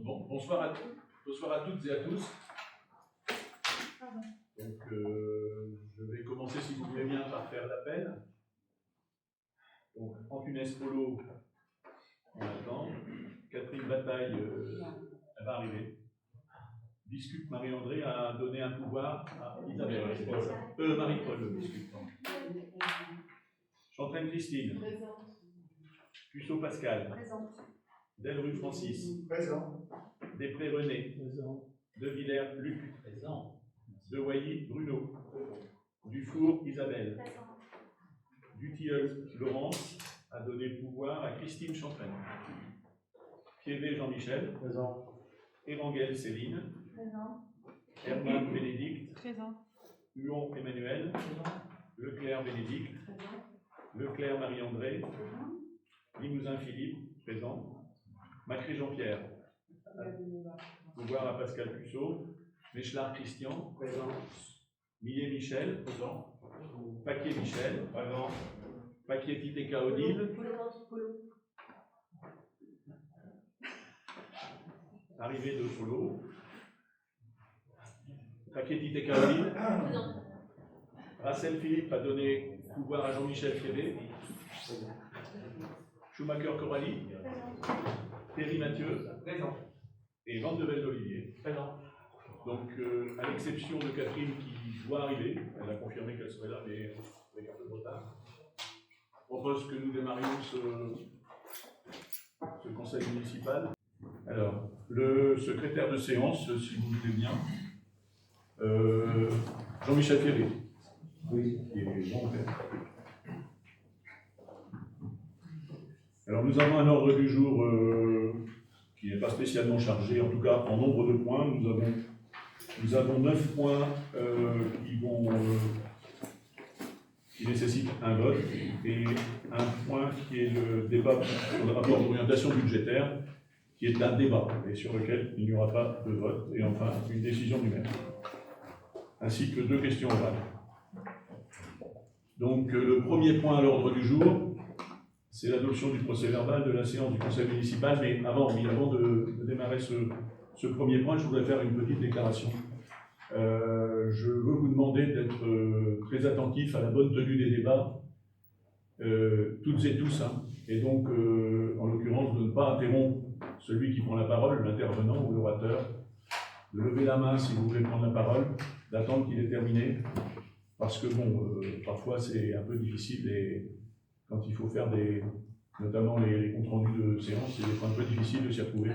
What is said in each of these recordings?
Bonsoir à toutes et à tous. Donc, je vais commencer, si vous voulez bien, par faire l'appel. Donc, Antunes Polo, on attend. Catherine Bataille, elle va arriver. Discute Marie-André a donné un pouvoir à Isabelle, c'est bien ça. Marie-Paul, discute. Chantraine Christine. Présente. Puceau Pascal. Présente. Delrue Francis. Présent. Després René. Présent. De Villers Luc. Présent. De Wailly Bruno. Dufour Isabelle. Présent. Dutilleul Laurence a donné le pouvoir à Christine Chantraine. Piévé Jean-Michel. Présent. Erangel Céline. Présent. Herman Bénédicte. Présent. Huon Emmanuel. Présent. Leclerc Bénédicte. Présent. Leclerc Marie-André. Présent. Limousin Philippe. Présent. Macré Jean-Pierre. Pouvoir à Pascal Puceau. Méchelard Christian. Présent. Millet Michel. Présent. Paquier Michel. Présent. Paquier Titeka Odile. Polo. Arrivée de Solo. Paquier Titeka Odile. Présent. Racel Philippe a donné pouvoir à Jean-Michel Févé. Schumacher Coralie. Thierry Mathieu. Présent. Et Van de Velde Olivier. Présent. Donc, à l'exception de Catherine qui doit arriver, elle a confirmé qu'elle serait là, mais avec un peu de retard. Je propose que nous démarrions ce conseil municipal. Alors, le secrétaire de séance, si vous voulez bien, Jean-Michel Févé. Oui. Qui est bon père. Alors, nous avons un ordre du jour qui n'est pas spécialement chargé, en tout cas en nombre de points. Nous avons 9 points qui nécessitent un vote et un point qui est le débat sur le rapport d'orientation budgétaire, qui est un débat et sur lequel il n'y aura pas de vote, et enfin une décision du maire, ainsi que 2 questions orales. Donc le premier point à l'ordre du jour, c'est l'adoption du procès-verbal de la séance du conseil municipal, mais avant de démarrer ce premier point, je voudrais faire une petite déclaration. Je veux vous demander d'être très attentifs à la bonne tenue des débats, toutes et tous, hein, et donc, en l'occurrence, de ne pas interrompre celui qui prend la parole, l'intervenant ou l'orateur, de lever la main si vous voulez prendre la parole, d'attendre qu'il ait terminé, parce que, bon, parfois c'est un peu difficile, et quand il faut faire notamment les comptes rendus de séance, c'est des fois un peu difficile de s'y retrouver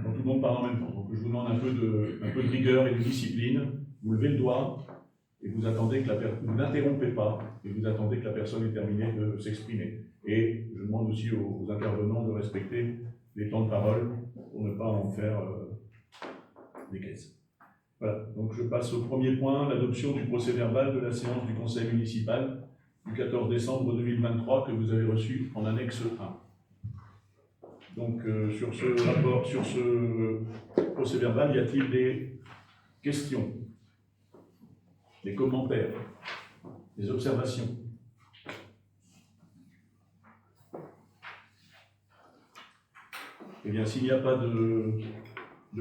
quand tout le monde parle en même temps. Donc je vous demande un peu de rigueur et de discipline. Vous levez le doigt et vous attendez que vous n'interrompez pas et vous attendez que la personne ait terminé de s'exprimer. Et je demande aussi aux intervenants de respecter les temps de parole pour ne pas en faire des caisses. Voilà, donc je passe au premier point, l'adoption du procès-verbal de la séance du conseil municipal du 14 décembre 2023 que vous avez reçu en annexe 1. Donc sur ce procès-verbal, y a-t-il des questions, des commentaires, des observations? Eh bien, s'il n'y a pas de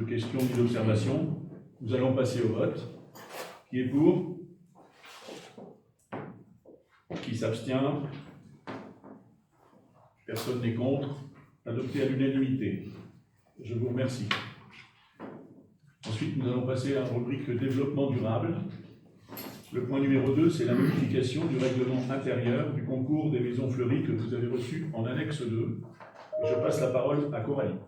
questions ni d'observations, nous allons passer au vote. Qui est pour? Qui s'abstient? Personne n'est contre. Adopté à l'unanimité. Je vous remercie. Ensuite, nous allons passer à la rubrique développement durable. Le point numéro 2, c'est la modification du règlement intérieur du concours des maisons fleuries que vous avez reçu en annexe 2. Et je passe la parole à Coralie.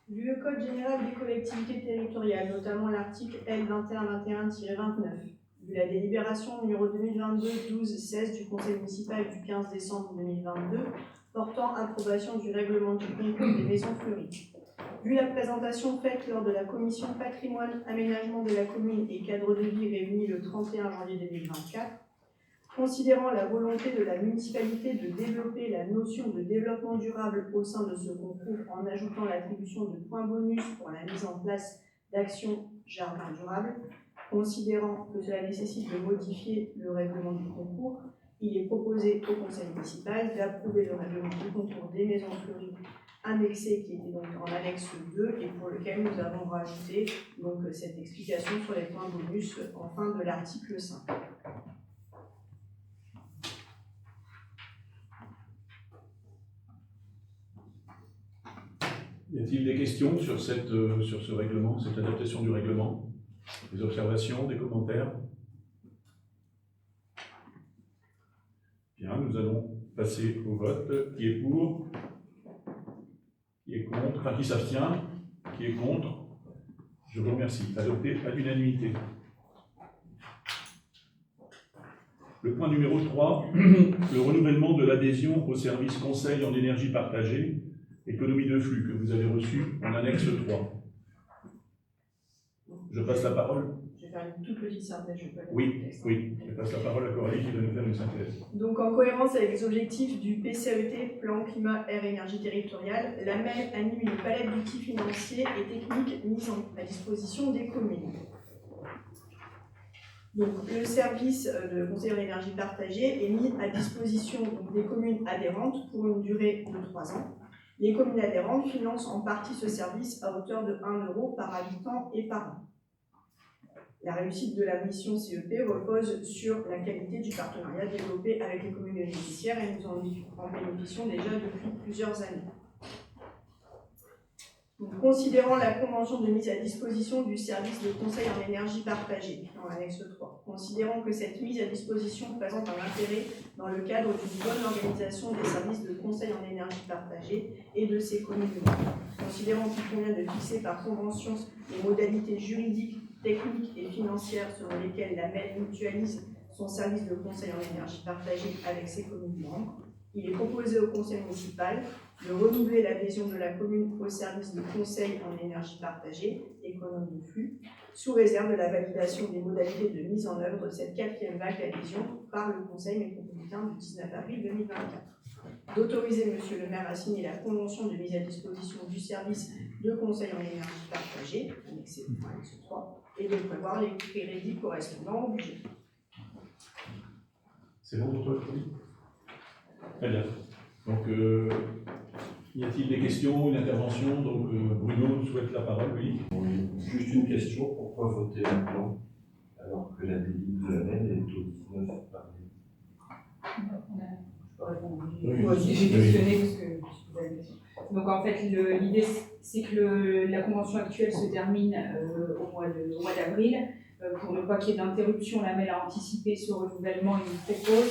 Vu le Code général des collectivités territoriales, notamment l'article L2121-29, vu la délibération numéro 2022-12-16 du Conseil municipal du 15 décembre 2022, portant approbation du règlement du concours des maisons fleuries. Vu la présentation faite lors de la commission patrimoine, aménagement de la commune et cadre de vie réunie le 31 janvier 2024, considérant la volonté de la municipalité de développer la notion de développement durable au sein de ce concours en ajoutant l'attribution de points bonus pour la mise en place d'actions jardin durable, considérant que cela nécessite de modifier le règlement du concours, il est proposé au conseil municipal d'approuver le règlement du concours des maisons fleuries annexé, qui était donc en annexe 2, et pour lequel nous avons rajouté donc, cette explication sur les points bonus en fin de l'article 5. Y a-t-il des questions sur ce règlement, cette adaptation du règlement? Des observations, des commentaires? Bien, nous allons passer au vote. Qui est pour? Qui est contre? Enfin, qui s'abstient? Qui est contre? Je vous remercie. Adopté à l'unanimité. Le point numéro 3, le renouvellement de l'adhésion au service conseil en énergie partagée, économie de flux, que vous avez reçu en annexe 3. Je passe la parole. Je vais faire une toute petite synthèse. Oui, je passe la parole à Coralie qui va nous faire une synthèse. Donc, en cohérence avec les objectifs du PCAET, Plan Climat Air Énergie Territoriale, la MEL anime une palette d'outils financiers et techniques mis à disposition des communes. Donc, le service de conseil en énergie partagée est mis à disposition des communes adhérentes pour une durée de 3 ans. Les communes adhérentes financent en partie ce service à hauteur de 1 € par habitant et par an. La réussite de la mission CEP repose sur la qualité du partenariat développé avec les communes bénéficiaires et nous en bénéficions déjà depuis plusieurs années. Donc, considérant la convention de mise à disposition du service de conseil en énergie partagée, dans l'annexe 3, considérant que cette mise à disposition présente un intérêt dans le cadre d'une bonne organisation des services de conseil en énergie partagée et de ses communes, considérant qu'il convient de fixer par convention les modalités juridiques, techniques et financières selon lesquelles la MEL mutualise son service de conseil en énergie partagée avec ses communes membres, il est proposé au conseil municipal de renouveler l'adhésion de la commune au service de conseil en énergie partagée, économie de flux, sous réserve de la validation des modalités de mise en œuvre de cette 4e vague d'adhésion par le conseil métropolitain du 19 avril 2024. D'autoriser Monsieur le maire à signer la convention de mise à disposition du service de conseil en énergie partagée, annexé 3, et de prévoir les crédits correspondants au budget. C'est bon pour toi, Claudie? Très bien. Donc, y a-t-il des questions, une intervention? Donc, Bruno souhaite la parole, oui. Oui, juste une question, pourquoi voter maintenant alors que la délibération de la MEL est au 19 avril? Je peux répondre. Oui. Moi aussi, j'ai questionné parce que je me posais la question. Donc en fait, l'idée, c'est que la convention actuelle se termine au mois d'avril. Pour ne pas qu'il y ait d'interruption, la MEL a anticipé ce renouvellement et nous propose.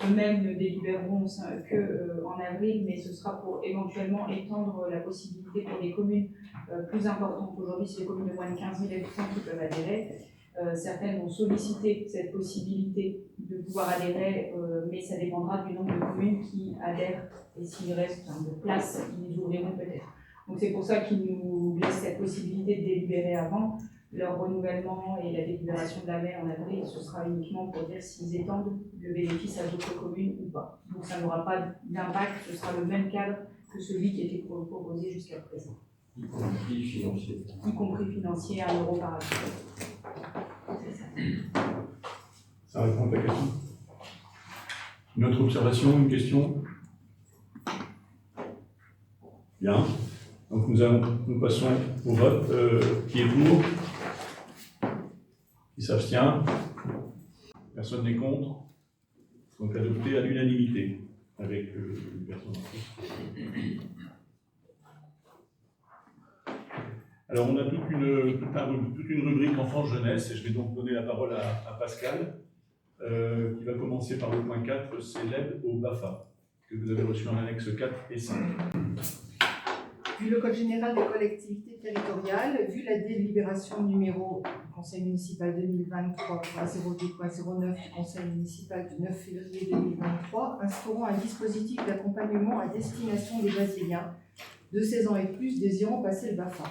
Eux-mêmes ne délibéreront qu'en avril, mais ce sera pour éventuellement étendre la possibilité pour des communes plus importantes. Aujourd'hui, c'est les communes de moins de 15 000 habitants qui peuvent adhérer. Certaines vont solliciter cette possibilité de pouvoir adhérer, mais ça dépendra du nombre de communes qui adhèrent et s'il reste de place, ils ouvriront peut-être. Donc c'est pour ça qu'ils nous laissent cette possibilité de délibérer avant. Leur renouvellement et la délibération de la MEL en avril, ce sera uniquement pour dire s'ils étendent le bénéfice à d'autres communes ou pas. Donc ça n'aura pas d'impact, ce sera le même cadre que celui qui était proposé jusqu'à présent. Y compris financier. Y compris financier, 1 € par habitant. C'est ça. Ça répond à ta question. Une autre observation, une question? Bien. Donc nous passons au vote. Qui est pour? Qui s'abstient? Personne n'est contre. Donc adopté à l'unanimité avec une personne. Alors on a toute une rubrique enfance-jeunesse et je vais donc donner la parole à Pascal qui va commencer par le point 4, c'est l'aide au BAFA que vous avez reçu en annexe 4 et 5. Vu le Code général des collectivités territoriales, vu la délibération numéro du Conseil municipal 2023.02.09 du Conseil municipal du 9 février 2023, instaurant un dispositif d'accompagnement à destination des Brésiliens de 16 ans et plus désirant passer le BAFA.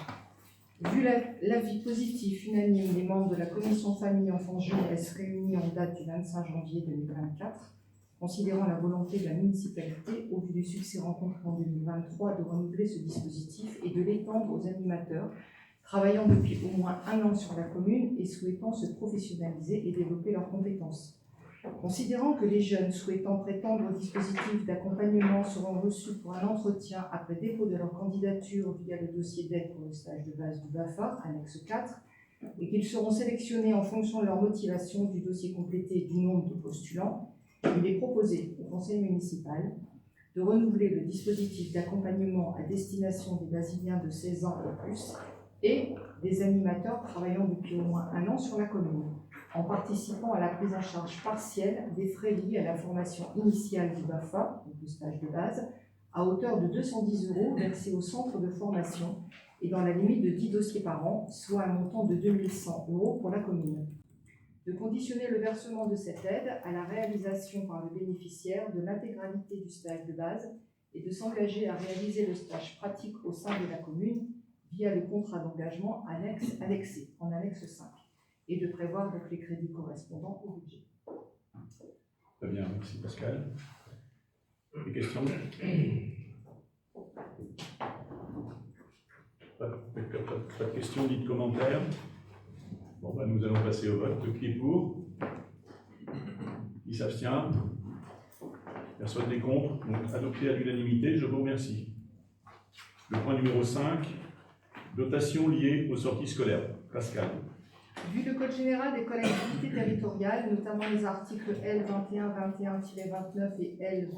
Vu l'avis positif unanime des membres de la Commission Famille, Enfance, Jeunesse réunie en date du 25 janvier 2024, considérant la volonté de la municipalité, au vu du succès rencontré en 2023, de renouveler ce dispositif et de l'étendre aux animateurs travaillant depuis au moins 1 an sur la commune et souhaitant se professionnaliser et développer leurs compétences. Considérant que les jeunes souhaitant prétendre au dispositif d'accompagnement seront reçus pour un entretien après dépôt de leur candidature via le dossier d'aide pour le stage de base du BAFA, annexe 4, et qu'ils seront sélectionnés en fonction de leur motivation, du dossier complété et du nombre de postulants, il est proposé au conseil municipal de renouveler le dispositif d'accompagnement à destination des Basiliens de 16 ans et plus et des animateurs travaillant depuis au moins 1 an sur la commune, en participant à la prise en charge partielle des frais liés à la formation initiale du BAFA, donc le stage de base, à hauteur de 210 € versés au centre de formation et dans la limite de 10 dossiers par an, soit un montant de 2100 € pour la commune. De conditionner le versement de cette aide à la réalisation par le bénéficiaire de l'intégralité du stage de base et de s'engager à réaliser le stage pratique au sein de la commune via le contrat d'engagement annexé, en annexe 5, et de prévoir donc les crédits correspondants au budget. Très bien, merci Pascal. Des questions? Pas de questions ni de commentaires. Bon, ben, nous allons passer au vote. Qui est pour? Qui s'abstient? Personne n'est contre. Donc, adopté à l'unanimité, je vous remercie. Le point numéro 5, dotation liée aux sorties scolaires. Pascal. Vu le Code général des collectivités territoriales, notamment les articles L 2121-29 et L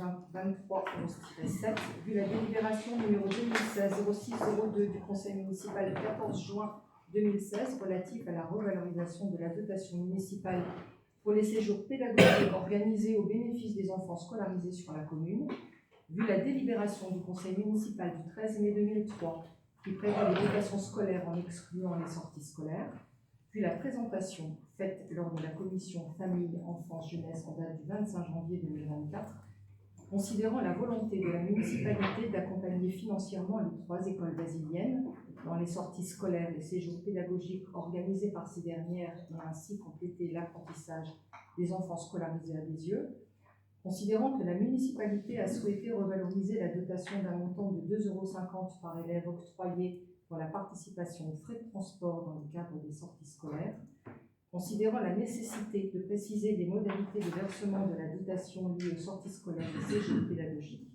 2311-7, vu la délibération numéro 2016-06-02 du Conseil municipal du 14 juin 2016 relative à la revalorisation de la dotation municipale pour les séjours pédagogiques organisés au bénéfice des enfants scolarisés sur la commune, vu la délibération du Conseil municipal du 13 mai 2003 qui prévoit les dotations scolaires en excluant les sorties scolaires, puis la présentation faite lors de la commission Famille, Enfance, Jeunesse en date du 25 janvier 2024, considérant la volonté de la municipalité d'accompagner financièrement les 3 écoles basiliennes dans les sorties scolaires et séjours pédagogiques organisés par ces dernières et ainsi compléter l'apprentissage des enfants scolarisés à Bézieux, considérant que la municipalité a souhaité revaloriser la dotation d'un montant de 2,50 € par élève octroyé pour la participation aux frais de transport dans le cadre des sorties scolaires, considérant la nécessité de préciser les modalités de versement de la dotation liée aux sorties scolaires et séjours pédagogiques,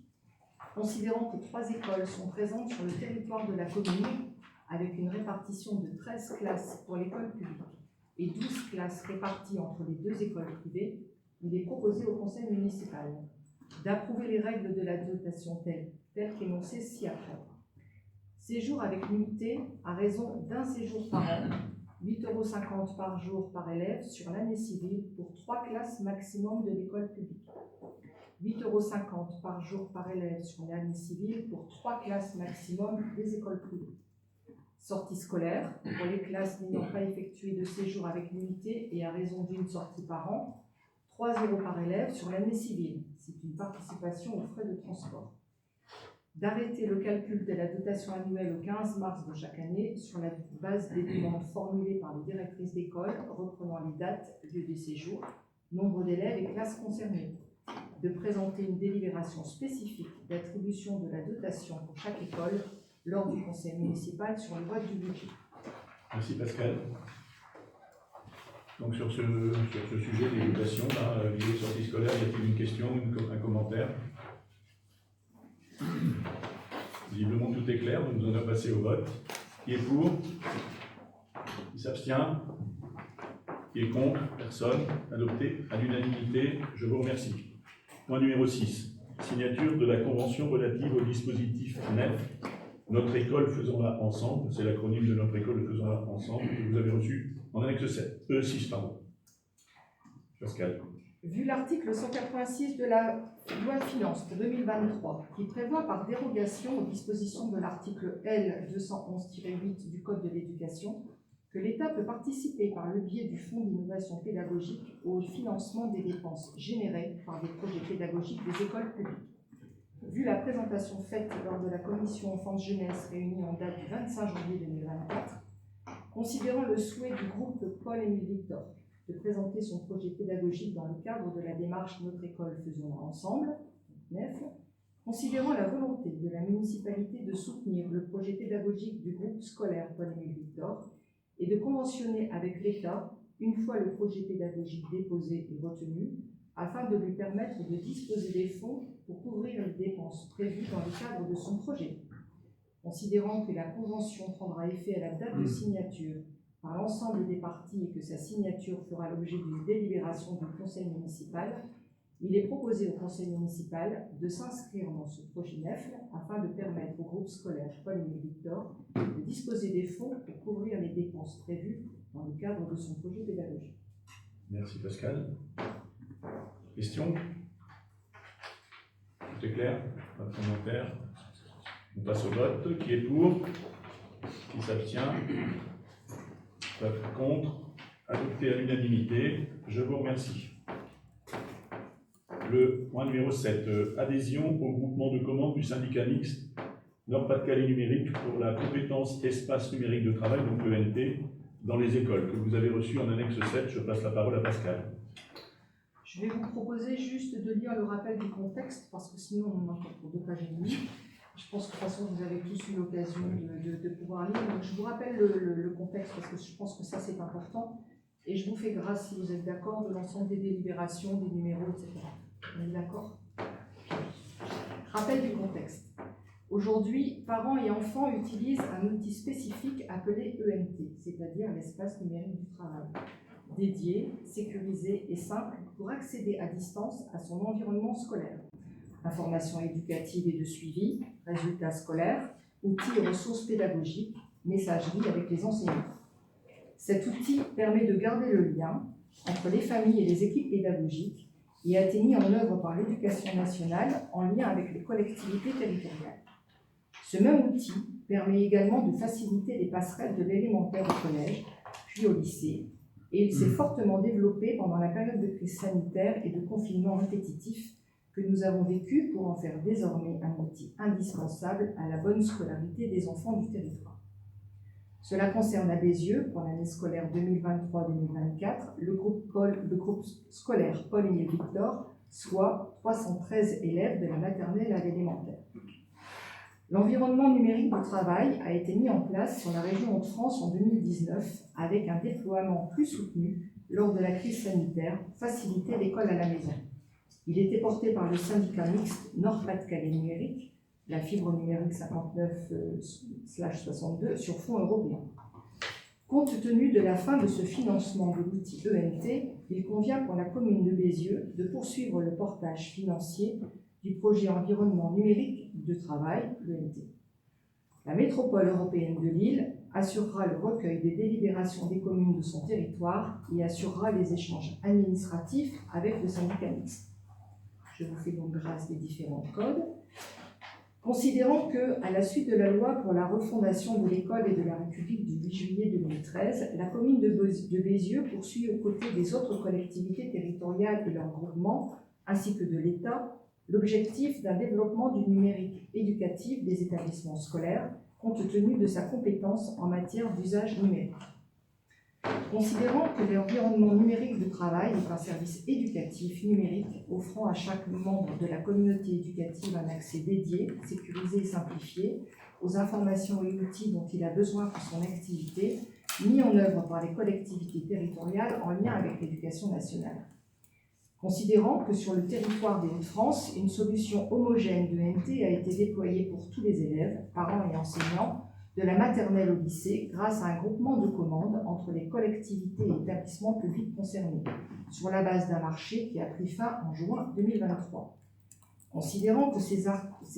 considérant que 3 écoles sont présentes sur le territoire de la commune avec une répartition de 13 classes pour l'école publique et 12 classes réparties entre les 2 écoles privées, il est proposé au conseil municipal d'approuver les règles de la dotation telles qu'énoncées ci-après. Séjour avec nuitée à raison d'un séjour par an, 8,50 € par jour par élève sur l'année civile pour 3 classes maximum de l'école publique. 8,50 € par jour par élève sur l'année civile pour 3 classes maximum des écoles privées. Sortie scolaire pour les classes n'ayant pas effectué de séjour avec nuitée et à raison d'une sortie par an, 3 € par élève sur l'année civile. C'est une participation aux frais de transport. D'arrêter le calcul de la dotation annuelle au 15 mars de chaque année sur la base des demandes formulées par les directrices d'école reprenant les dates, lieu des séjours, nombre d'élèves et classes concernées. De présenter une délibération spécifique d'attribution de la dotation pour chaque école lors du conseil municipal sur le vote du budget. Merci Pascal. Donc sur ce sujet des dotations, liées aux sorties scolaires, y a-t-il une question, un commentaire? Visiblement tout est clair, donc nous allons passer au vote. Qui est pour? Qui s'abstient? Qui est contre? Personne. Adopté à l'unanimité. Je vous remercie. Point numéro 6. Signature de la convention relative au dispositif NEF. Notre école faisons-la ensemble. C'est l'acronyme de notre école faisons-la ensemble que vous avez reçu en annexe 6. Pascal. Vu l'article 186 de la loi de finances pour 2023, qui prévoit par dérogation aux dispositions de l'article L 211-8 du Code de l'éducation, que l'État peut participer par le biais du Fonds d'innovation pédagogique au financement des dépenses générées par des projets pédagogiques des écoles publiques. Vu la présentation faite lors de la commission enfance-jeunesse réunie en date du 25 janvier 2024, considérant le souhait du groupe Paul-Émile Victor de présenter son projet pédagogique dans le cadre de la démarche Notre école faisons-la ensemble, NEF, considérant la volonté de la municipalité de soutenir le projet pédagogique du groupe scolaire Paul-Émile Victor et de conventionner avec l'État, une fois le projet pédagogique déposé et retenu, afin de lui permettre de disposer des fonds pour couvrir les dépenses prévues dans le cadre de son projet. Considérant que la convention prendra effet à la date de signature par l'ensemble des parties et que sa signature fera l'objet d'une délibération du conseil municipal, il est proposé au conseil municipal de s'inscrire dans ce projet NEFL afin de permettre au groupe scolaire Paul-Émile Victor de disposer des fonds pour couvrir les dépenses prévues dans le cadre de son projet pédagogique. Merci Pascal. Question? Tout est clair? Pas de commentaire? On passe au vote. Qui est pour? Qui s'abstient? Pas contre? Adopté à l'unanimité. Je vous remercie. Le point numéro 7, adhésion au groupement de commande du syndicat mixte Nord-Pas-de-Calais numérique pour la compétence espace numérique de travail, donc ENT, dans les écoles, que vous avez reçu en annexe 7. Je passe la parole à Pascal. Je vais vous proposer juste de lire le rappel du contexte, parce que sinon on en a encore pour 2 pages et demie. Je pense que de toute façon vous avez tous eu l'occasion de pouvoir lire. Donc je vous rappelle le contexte, parce que je pense que ça c'est important. Et je vous fais grâce, si vous êtes d'accord, de l'ensemble des délibérations, des numéros, etc. On est d'accord? Rappel du contexte. Aujourd'hui, parents et enfants utilisent un outil spécifique appelé ENT, c'est-à-dire l'espace numérique du travail, dédié, sécurisé et simple pour accéder à distance à son environnement scolaire. Informations éducatives et de suivi, résultats scolaires, outils et ressources pédagogiques, messagerie avec les enseignants. Cet outil permet de garder le lien entre les familles et les équipes pédagogiques et a été mis en œuvre par l'Éducation nationale en lien avec les collectivités territoriales. Ce même outil permet également de faciliter les passerelles de l'élémentaire au collège, puis au lycée, et il s'est fortement développé pendant la période de crise sanitaire et de confinement répétitif que nous avons vécu pour en faire désormais un outil indispensable à la bonne scolarité des enfants du territoire. Cela concerne à Bézieux, pour l'année scolaire 2023-2024, le groupe scolaire Paul-Émile Victor, soit 313 élèves de la maternelle à l'élémentaire. L'environnement numérique de travail a été mis en place sur la région Hauts-de-France en 2019 avec un déploiement plus soutenu lors de la crise sanitaire, faciliter l'école à la maison. Il était porté par le syndicat mixte Nord-Pas-de-Calais numérique, la fibre numérique 59/62 sur fonds européens. Compte tenu de la fin de ce financement de l'outil ENT, il convient pour la commune de Bézieux de poursuivre le portage financier du projet environnement numérique de travail, l'ENT. La métropole européenne de Lille assurera le recueil des délibérations des communes de son territoire et assurera les échanges administratifs avec le syndicat mixte. Je vous fais donc grâce des différents codes. Considérant que, à la suite de la loi pour la refondation de l'école et de la République du 8 juillet 2013, la commune de Bézieux poursuit aux côtés des autres collectivités territoriales et leurs groupements, ainsi que de l'État, l'objectif d'un développement du numérique éducatif des établissements scolaires, compte tenu de sa compétence en matière d'usage numérique. Considérant que l'environnement numérique de travail est un service éducatif numérique offrant à chaque membre de la communauté éducative un accès dédié, sécurisé et simplifié aux informations et outils dont il a besoin pour son activité, mis en œuvre par les collectivités territoriales en lien avec l'Éducation nationale. Considérant que sur le territoire des Hauts-de-France, une solution homogène de NT a été déployée pour tous les élèves, parents et enseignants, de la maternelle au lycée, grâce à un groupement de commandes entre les collectivités et établissements publics concernés, sur la base d'un marché qui a pris fin en juin 2023. Considérant que ces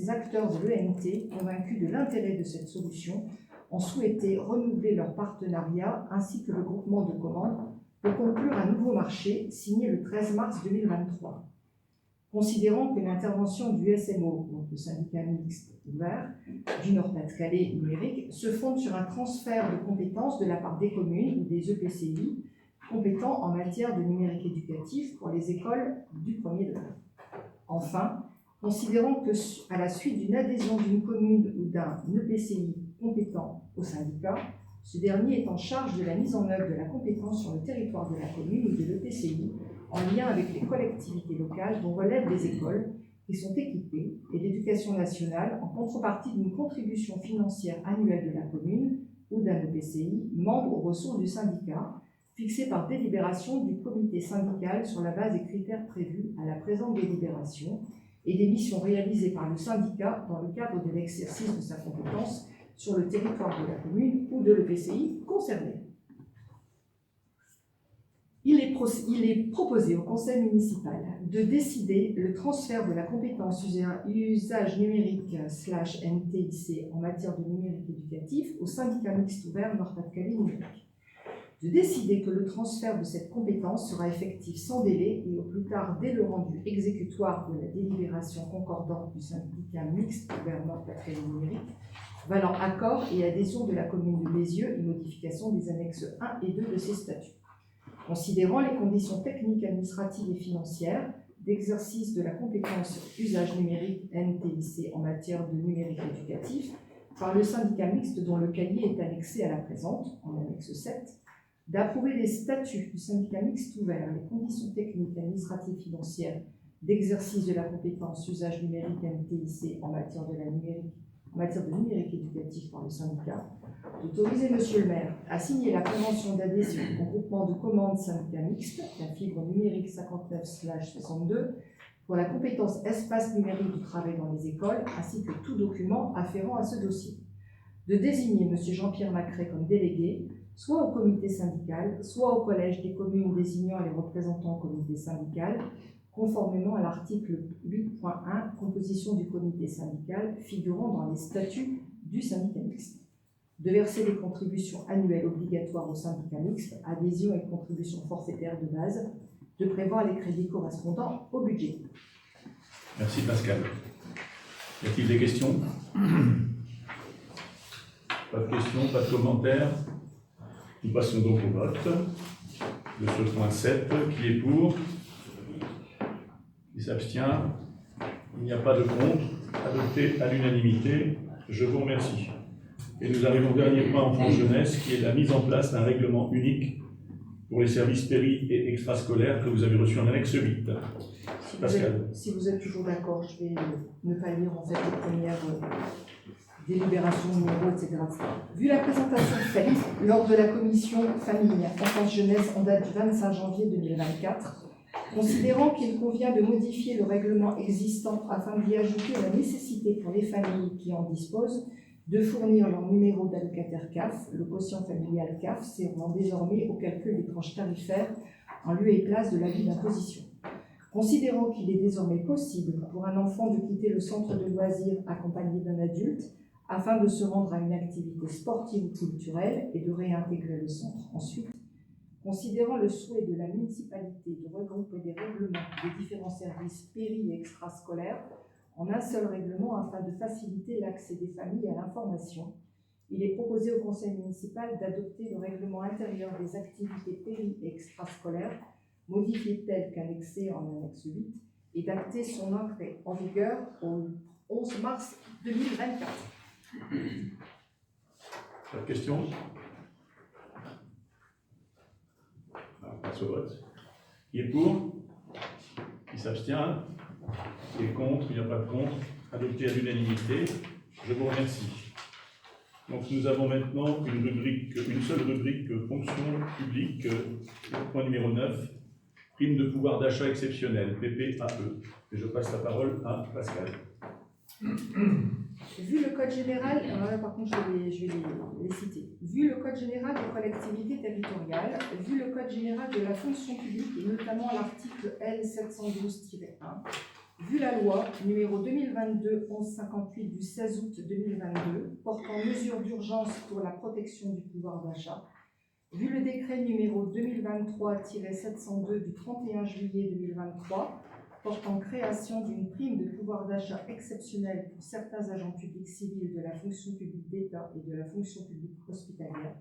acteurs de l'ENT, convaincus de l'intérêt de cette solution, ont souhaité renouveler leur partenariat ainsi que le groupement de commandes pour conclure un nouveau marché signé le 13 mars 2023. Considérant que l'intervention du SMO, donc le syndicat mixte ouvert, du Nord-Pas-de-Calais numérique, se fonde sur un transfert de compétences de la part des communes ou des EPCI compétents en matière de numérique éducatif pour les écoles du premier degré. Enfin, considérant que, à la suite d'une adhésion d'une commune ou d'un EPCI compétent au syndicat, ce dernier est en charge de la mise en œuvre de la compétence sur le territoire de la commune ou de l'EPCI en lien avec les collectivités locales dont relèvent les écoles qui sont équipées et l'Éducation nationale en contrepartie d'une contribution financière annuelle de la commune ou d'un EPCI membre aux ressources du syndicat fixés par délibération du comité syndical sur la base des critères prévus à la présente délibération et des missions réalisées par le syndicat dans le cadre de l'exercice de sa compétence sur le territoire de la commune ou de l'EPCI concerné. Il est proposé au conseil municipal de décider le transfert de la compétence usage numérique/NTIC en matière de numérique éducatif au syndicat mixte ouvert Nord-Pas-de-Calais numérique. De décider que le transfert de cette compétence sera effectif sans délai et au plus tard dès le rendu exécutoire de la délibération concordante du syndicat mixte ouvert Nord-Pas-de-Calais numérique, valant accord et adhésion de la commune de Bézieux et modification des annexes 1 et 2 de ses statuts. Considérant les conditions techniques, administratives et financières d'exercice de la compétence usage numérique NTIC en matière de numérique éducatif par le syndicat mixte dont le cahier est annexé à la présente, en annexe 7, d'approuver les statuts du syndicat mixte ouvert, les conditions techniques, administratives et financières d'exercice de la compétence usage numérique NTIC en matière de numérique éducatif par le syndicat, d'autoriser Monsieur le maire à signer la convention d'adhésion au groupement de commandes syndicat mixte, la fibre numérique 59/62, pour la compétence espace numérique du travail dans les écoles, ainsi que tout document afférent à ce dossier. De désigner Monsieur Jean-Pierre Macret comme délégué, soit au comité syndical, soit au collège des communes désignant les représentants au comité syndical, conformément à l'article 8.1, composition du comité syndical, figurant dans les statuts du syndicat mixte. De verser des contributions annuelles obligatoires au syndicat mixte, adhésion et contribution forfaitaire de base, de prévoir les crédits correspondants au budget. Merci Pascal. Y a-t-il des questions? Pas de questions, pas de commentaires. Nous passons donc au vote de ce point 7. Qui est pour? Qui s'abstient? Il n'y a pas de contre. Adopté à l'unanimité. Je vous remercie. Et nous arrivons au dernier point en France jeunesse, qui est la mise en place d'un règlement unique pour les services péri et extrascolaires que vous avez reçu en annexe 8. Pascal. Si vous êtes toujours d'accord, je vais ne pas lire en fait les premières délibérations, numéros, etc. Vu la présentation faite lors de la commission famille, enfance, jeunesse en date du 25 janvier 2024, considérant qu'il convient de modifier le règlement existant afin d'y ajouter la nécessité pour les familles qui en disposent de fournir leur numéro d'allocataire CAF, le quotient familial CAF servant désormais au calcul des tranches tarifaires en lieu et place de l'avis d'imposition. Considérant qu'il est désormais possible pour un enfant de quitter le centre de loisirs accompagné d'un adulte afin de se rendre à une activité sportive ou culturelle et de réintégrer le centre ensuite, considérant le souhait de la municipalité de regrouper des règlements des différents services péri et extrascolaires en un seul règlement afin de faciliter l'accès des familles à l'information, il est proposé au conseil municipal d'adopter le règlement intérieur des activités péri et extrascolaires, modifié tel qu'annexé en annexe 8, et d'acter son entrée en vigueur au 11 mars 2024. Pas de questions? Alors, on passe au vote. Qui est pour? Qui s'abstient? Qui est contre? Il n'y a pas de contre. Adopté à l'unanimité. Je vous remercie. Donc nous avons maintenant une seule rubrique fonction publique, point numéro 9, prime de pouvoir d'achat exceptionnel, PPAE. Et je passe la parole à Pascal. Vu le code général, par contre je vais les citer. Vu le code général des collectivités territoriales, vu le code général de la fonction publique et notamment l'article L712-1, vu la loi numéro 2022-1158 du 16 août 2022 portant mesures d'urgence pour la protection du pouvoir d'achat, vu le décret numéro 2023-702 du 31 juillet 2023 portant création d'une prime de pouvoir d'achat exceptionnelle pour certains agents publics civils de la fonction publique d'État et de la fonction publique hospitalière,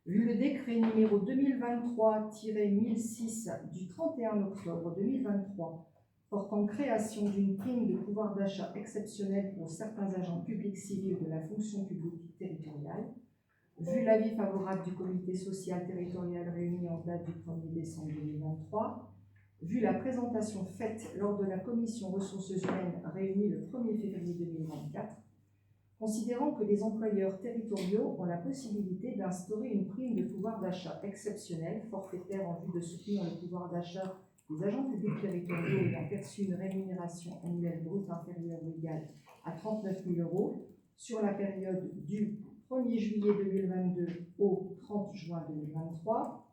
vu le décret numéro 2023-1006 du 31 octobre 2023 portant création d'une prime de pouvoir d'achat exceptionnelle pour certains agents publics civils de la fonction publique territoriale, vu l'avis favorable du comité social territorial réuni en date du 1er décembre 2023, vu la présentation faite lors de la commission ressources humaines réunie le 1er février 2024, considérant que les employeurs territoriaux ont la possibilité d'instaurer une prime de pouvoir d'achat exceptionnelle, forfaitaire en vue de soutenir le pouvoir d'achat des agents publics territoriaux ayant perçu une rémunération annuelle brute inférieure ou égale à 39 000 € sur la période du 1er juillet 2022 au 30 juin 2023,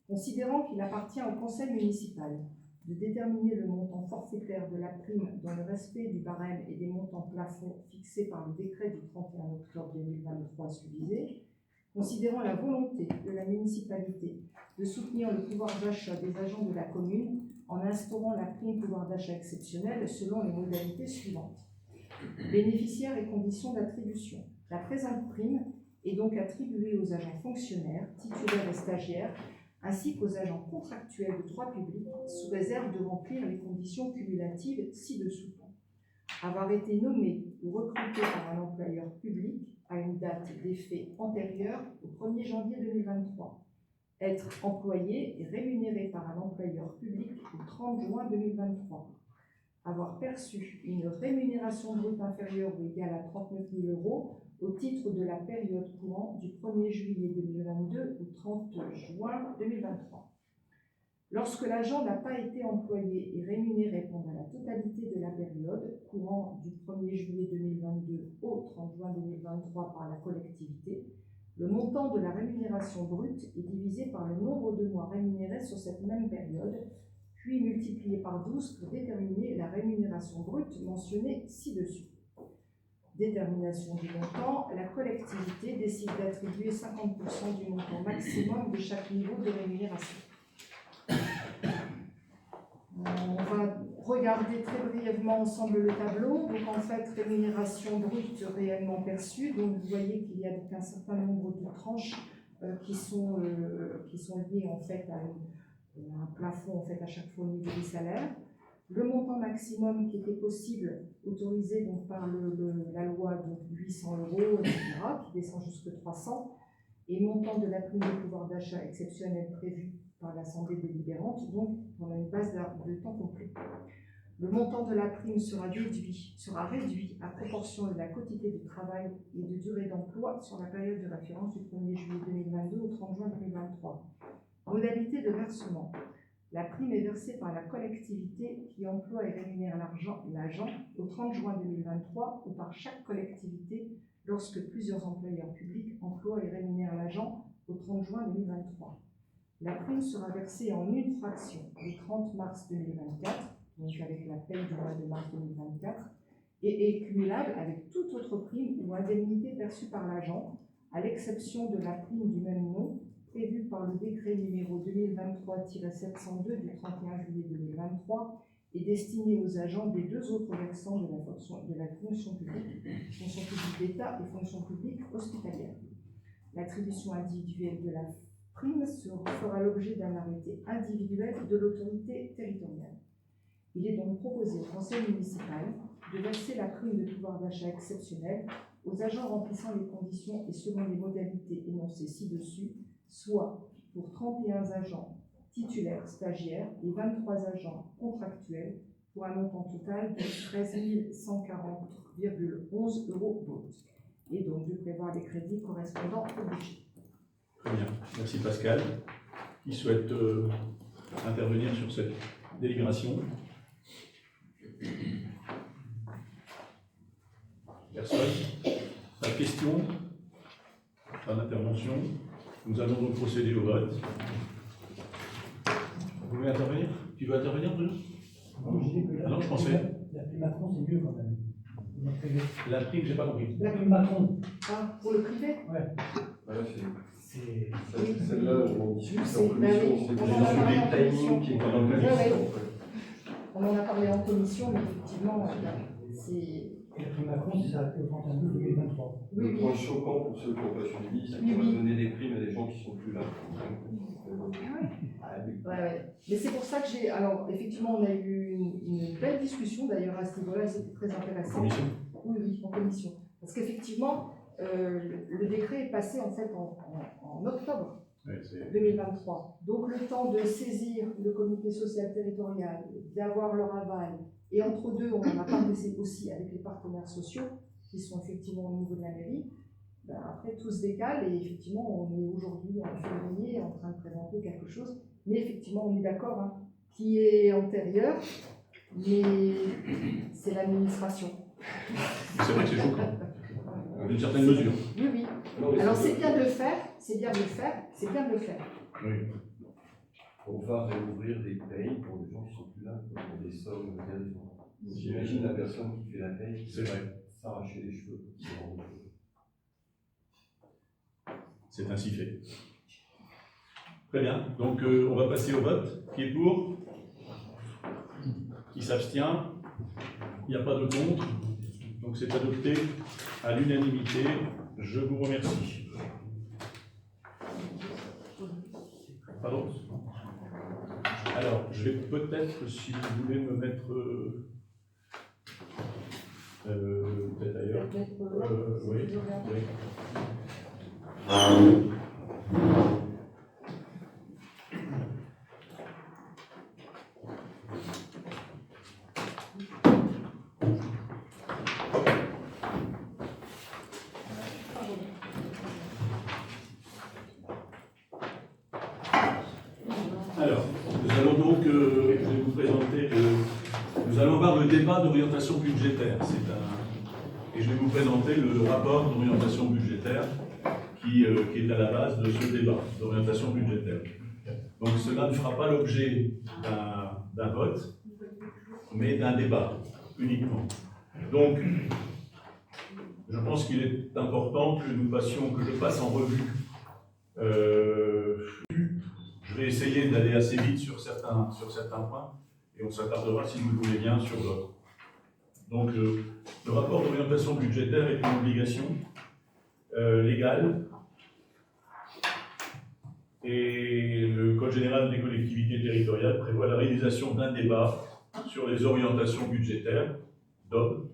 considérant qu'il appartient au conseil municipal de déterminer le montant forfaitaire de la prime dans le respect du barème et des montants plafonds fixés par le décret du 31 octobre 2023 susvisé, considérant la volonté de la municipalité de soutenir le pouvoir d'achat des agents de la commune en instaurant la prime pouvoir d'achat exceptionnelle selon les modalités suivantes. Bénéficiaires et conditions d'attribution. La présente prime est donc attribuée aux agents fonctionnaires, titulaires et stagiaires, ainsi qu'aux agents contractuels de droit public, sous réserve de remplir les conditions cumulatives ci-dessous. Avoir été nommé ou recruté par un employeur public à une date d'effet antérieure au 1er janvier 2023. Être employé et rémunéré par un employeur public au 30 juin 2023. Avoir perçu une rémunération brute inférieure ou égale à 39 000 € au titre de la période courant du 1er juillet 2022 au 30 juin 2023. Lorsque l'agent n'a pas été employé et rémunéré pendant la totalité de la période courant du 1er juillet 2022 au 30 juin 2023 par la collectivité, le montant de la rémunération brute est divisé par le nombre de mois rémunérés sur cette même période, puis multiplié par 12 pour déterminer la rémunération brute mentionnée ci-dessus. Détermination du montant, la collectivité décide d'attribuer 50% du montant maximum de chaque niveau de rémunération. On va regarder très brièvement ensemble le tableau. Donc en fait, rémunération brute réellement perçue. Donc vous voyez qu'il y a donc un certain nombre de tranches qui sont liées en fait à un plafond en fait à chaque fois au niveau des salaires. Le montant maximum qui était possible, autorisé donc par la loi, donc 800 €, etc., qui descend jusqu'à 300, et montant de la prime de pouvoir d'achat exceptionnelle prévue par l'Assemblée délibérante, donc on a une base de temps complet. Le montant de la prime sera réduit à proportion de la quotité de travail et de durée d'emploi sur la période de référence du 1er juillet 2022 au 30 juin 2023. Modalité de versement. La prime est versée par la collectivité qui emploie et rémunère l'agent au 30 juin 2023 ou par chaque collectivité lorsque plusieurs employeurs publics emploient et rémunèrent l'agent au 30 juin 2023. La prime sera versée en une fraction le 30 mars 2024, donc avec la paie du mois de mars 2024, et est cumulable avec toute autre prime ou indemnité perçue par l'agent, à l'exception de la prime du même nom, prévue par le décret numéro 2023-702 du 31 juillet 2023 et destinée aux agents des deux autres versants de la fonction publique d'État et fonction publique hospitalière. L'attribution individuelle de la prime fera l'objet d'un arrêté individuel de l'autorité territoriale. Il est donc proposé au conseil municipal de verser la prime de pouvoir d'achat exceptionnelle aux agents remplissant les conditions et selon les modalités énoncées ci-dessus, soit pour 31 agents titulaires stagiaires et 23 agents contractuels pour un montant total de 13 140,11 € brut. Et donc de prévoir les crédits correspondants au budget. Très bien, merci Pascal. Qui souhaite intervenir sur cette délibération? Personne? Pas de questions? Pas d'intervention? Nous allons donc procéder au vote. Vous voulez intervenir? Tu veux intervenir, Bruno? Non, je pensais. La prime Macron, c'est mieux quand même. La prime, j'ai pas compris. La prime Macron. Ah, pour le privé? Ouais. Voilà, C'est. celle-là, on discute C'est- en bah oui, commission, c'est on en a parlé en le timing commission. qui est dans le Ouais, commission, ouais. en fait. On en a parlé en commission, mais effectivement, c'est... Et la prime Macron, c'est ça, au 31 août 2023. Oui, Le oui. point choquant pour ceux qui n'ont pas suivi, c'est Oui, qu'on oui. va donner des primes à des gens qui ne sont plus là. Ah oui. Ouais. Mais c'est pour ça que j'ai... Alors, effectivement, on a eu une belle discussion, d'ailleurs, à ce niveau-là, c'était très intéressant. Commission? Oui, en commission. Parce qu'effectivement, le décret est passé, en fait, en octobre Oui, c'est... 2023. Donc, le temps de saisir le comité social territorial, d'avoir leur aval, et entre deux, on en a parlé aussi avec les partenaires sociaux, qui sont effectivement au niveau de la mairie, ben après tout se décale et effectivement on est aujourd'hui en février en train de présenter quelque chose, mais effectivement on est d'accord, hein, qui est antérieur, mais c'est l'administration. C'est vrai que c'est choquant, d'une certaine mesure. Oui, oui. Alors c'est bien de le faire, c'est bien de le faire, c'est bien de le faire. Oui. On va réouvrir des payes pour des gens qui sont plus là, pour des sommes dérisoires. J'imagine la personne qui fait la paye, C'est vrai. s'arracher les cheveux. C'est ainsi fait. Très bien. Donc, on va passer au vote. Qui est pour? Qui s'abstient? Il n'y a pas de contre. Donc, c'est adopté à l'unanimité. Je vous remercie. Pardon? Alors, je vais peut-être, si vous voulez me mettre peut-être ailleurs. Oui. Oui. Alors, nous allons donc, je vais vous présenter, nous allons voir le débat d'orientation budgétaire. Et je vais vous présenter le rapport d'orientation budgétaire qui est à la base de ce débat d'orientation budgétaire. Donc cela ne fera pas l'objet d'un vote, mais d'un débat uniquement. Donc, je pense qu'il est important que je passe en revue. Je vais essayer d'aller assez vite sur certains points, et on s'attardera, si vous le voulez bien, sur d'autres. Donc, le rapport d'orientation budgétaire est une obligation légale, et le Code général des collectivités territoriales prévoit la réalisation d'un débat sur les orientations budgétaires d'OB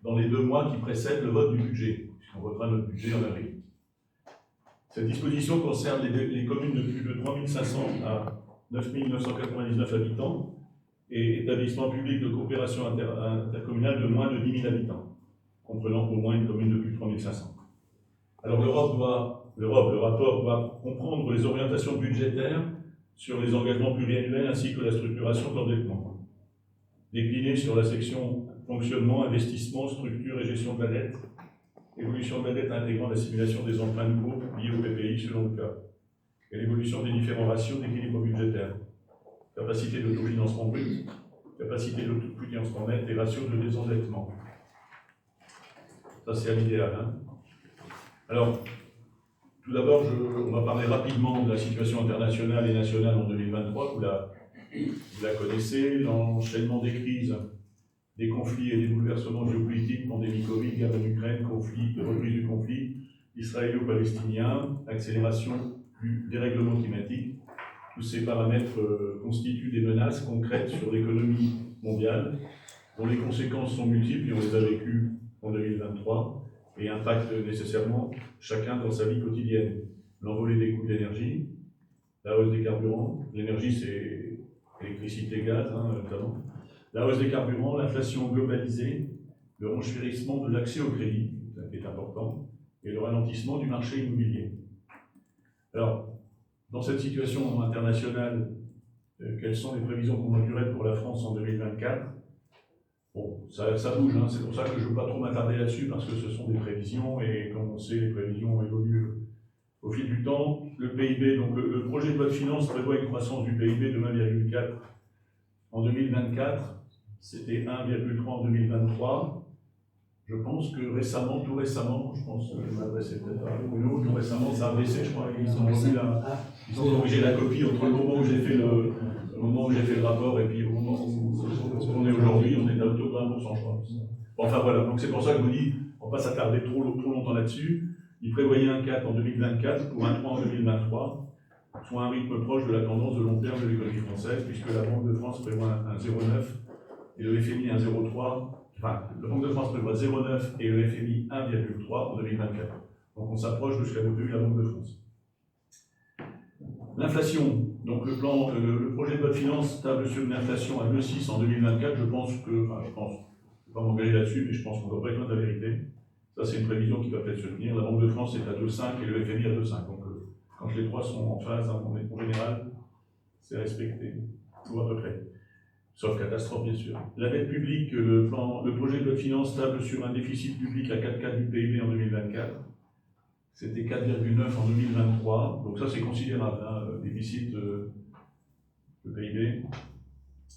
dans les 2 mois qui précèdent le vote du budget, puisqu'on votera notre budget en avril. Cette disposition concerne les communes de plus de 3500 à 9999 habitants et établissements publics de coopération intercommunale de moins de 10 000 habitants, comprenant au moins une commune de plus de 3500. Alors le rapport doit comprendre les orientations budgétaires sur les engagements pluriannuels ainsi que la structuration de l'endettement, décliné sur la section fonctionnement, investissement, structure et gestion de la dette, évolution de la dette intégrant la simulation des emprunts de groupe liés au PPI selon le cas, et l'évolution des différents ratios d'équilibre budgétaire, capacité d'autofinancement brut, capacité d'autofinancement net et ratio de désendettement. Ça, c'est à l'idéal. Hein. Alors, tout d'abord, on va parler rapidement de la situation internationale et nationale en 2023. Vous la connaissez, l'enchaînement des crises, des conflits et des bouleversements géopolitiques, pandémie Covid, guerre en Ukraine, reprise du conflit israélo-palestinien, accélération du dérèglement climatique. Tous ces paramètres constituent des menaces concrètes sur l'économie mondiale, dont les conséquences sont multiples et on les a vécues en 2023 et impactent nécessairement chacun dans sa vie quotidienne. L'envolée des coûts de l'énergie, la hausse des carburants, l'énergie c'est électricité, gaz notamment, la hausse des carburants, l'inflation globalisée, le renchérissement de l'accès au crédit, qui est important, et le ralentissement du marché immobilier. Alors, dans cette situation internationale, quelles sont les prévisions conjoncturelles pour la France en 2024 ? Bon, ça bouge, hein, c'est pour ça que je ne veux pas trop m'attarder là-dessus, parce que ce sont des prévisions, et comme on sait, les prévisions évoluent au fil du temps. Le PIB, donc le projet de loi de finances prévoit une croissance du PIB de 1,4 en 2024, c'était 1,3 en 2023. Je pense que récemment, tout récemment, je pense que je m'adressais peut-être à Bruno, tout récemment, ça a baissé, je crois, ils ont corrigé la copie entre le moment où j'ai fait le rapport et puis au moment où on est aujourd'hui, on est à autour de 1%, je crois. Bon, enfin voilà, donc c'est pour ça que je vous dis, on ne va pas s'attarder trop longtemps là-dessus. Ils prévoyaient un 4 en 2024 pour un 3 en 2023, soit un rythme proche de la tendance de long terme de l'économie française, puisque la Banque de France prévoit un 0,9 et le FMI un 0,3. Enfin, la Banque de France prévoit 0,9 et le FMI 1,3 en 2024. Donc on s'approche de ce qu'a prévu la Banque de France. L'inflation, donc le projet de loi de finances table sur une inflation à 2,6 en 2024. Je pense, je ne vais pas m'engager là-dessus, mais je pense qu'on ne doit pas être loin de la vérité. Ça, c'est une prévision qui va peut-être se tenir. La Banque de France est à 2,5 et le FMI à 2,5. Donc, quand les trois sont en phase, en général, c'est respecté, ou à peu près. Sauf catastrophe, bien sûr. La dette publique, le projet de loi de finances table sur un déficit public à 4,4 du PIB en 2024. C'était 4,9 en 2023. Donc ça, c'est considérable, hein, déficit de PIB.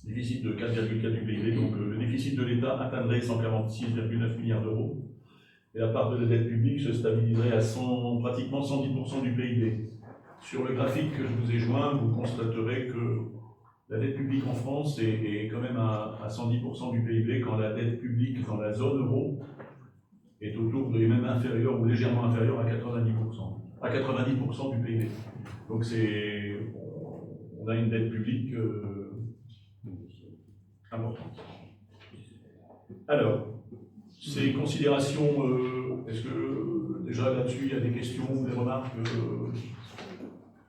Déficit de 4,4 du PIB. Donc le déficit de l'État atteindrait 146,9 milliards d'euros. Et la part de la dette publique se stabiliserait à pratiquement 110% du PIB. Sur le graphique que je vous ai joint, vous constaterez que la dette publique en France est quand même à 110% du PIB, quand la dette publique dans la zone euro est autour de même inférieur ou légèrement inférieur à 90% du PIB. Donc on a une dette publique importante. Alors, ces considérations, est-ce que déjà là-dessus il y a des questions, des remarques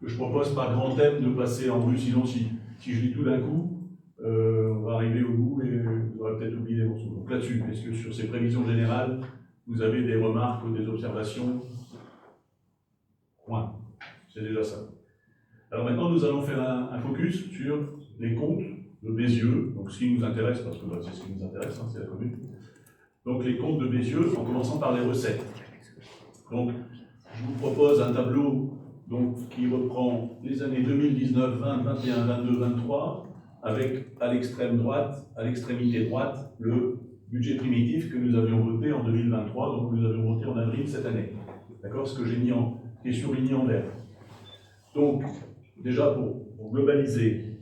que je propose par grand thème de passer en revue, sinon si je lis tout d'un coup, on va arriver au bout et vous aurez peut-être oublié des morceaux. Donc là-dessus, est-ce que sur ces prévisions générales, vous avez des remarques ou des observations? Point. C'est déjà ça. Alors maintenant, nous allons faire un focus sur les comptes de Bézieux, donc ce qui nous intéresse, parce que c'est ce qui nous intéresse, hein, c'est la commune. Donc les comptes de Bézieux, en commençant par les recettes. Donc, je vous propose un tableau qui reprend les années 2019, 20, 21, 22, 23, avec à l'extrême droite, à l'extrémité droite, le budget primitif que nous avions voté en 2023, donc nous avions voté en avril cette année. D'accord? Ce que j'ai mis qui est surligné en vert. Donc, déjà pour globaliser,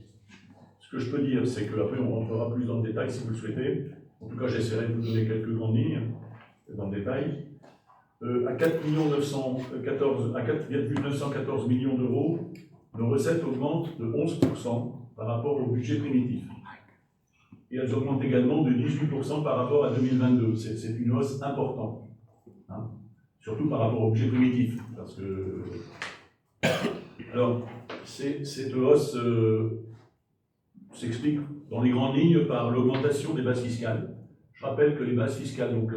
ce que je peux dire, c'est qu'après on rentrera plus dans le détail si vous le souhaitez. En tout cas, j'essaierai de vous donner quelques grandes lignes dans le détail. À 4,914 millions d'euros, nos recettes augmentent de 11% par rapport au budget primitif. Et elles augmentent également de 18% par rapport à 2022. C'est une hausse importante, hein, surtout par rapport au budget primitif. Parce que... Alors, cette hausse s'explique dans les grandes lignes par l'augmentation des bases fiscales. Je rappelle que les bases fiscales, donc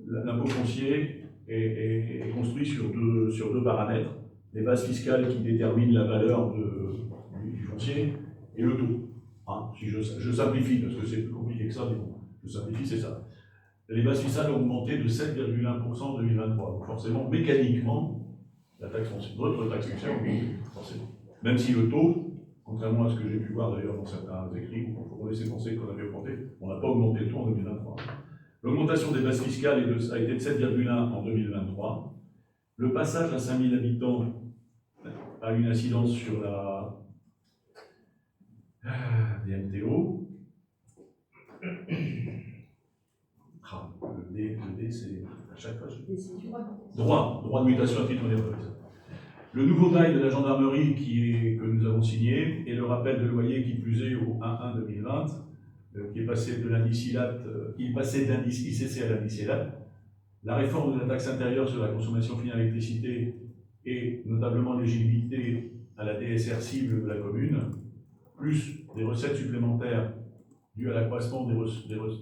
l'impôt foncier est construit sur deux paramètres. Les bases fiscales qui déterminent la valeur du foncier et le taux. Hein, si je simplifie, parce que c'est plus compliqué que ça, mais bon, je simplifie, c'est ça. Les bases fiscales ont augmenté de 7,1% en 2023. Donc forcément, mécaniquement, la taxe foncière, notre taxe foncière a augmenté, forcément. Même si le taux, contrairement à ce que j'ai pu voir d'ailleurs dans certains écrits, on laissait penser qu'on avait augmenté, on n'a pas augmenté le taux en 2023. L'augmentation des bases fiscales a été de 7,1 en 2023. Le passage à 5000 habitants a une incidence sur la DMTO. Le D, c'est à chaque fois. Droit de mutation à titre onéreux. Le nouveau bail de la gendarmerie que nous avons signé et le rappel de loyer qui plus est au 1/1/2020, qui est passé de l'indice ILAT, il passait de l'indice ICC à l'indice ILAT. La réforme de la taxe intérieure sur la consommation finale d'électricité et notamment l'éligibilité à la DSR cible de la commune, plus des recettes supplémentaires dues à l'accroissement des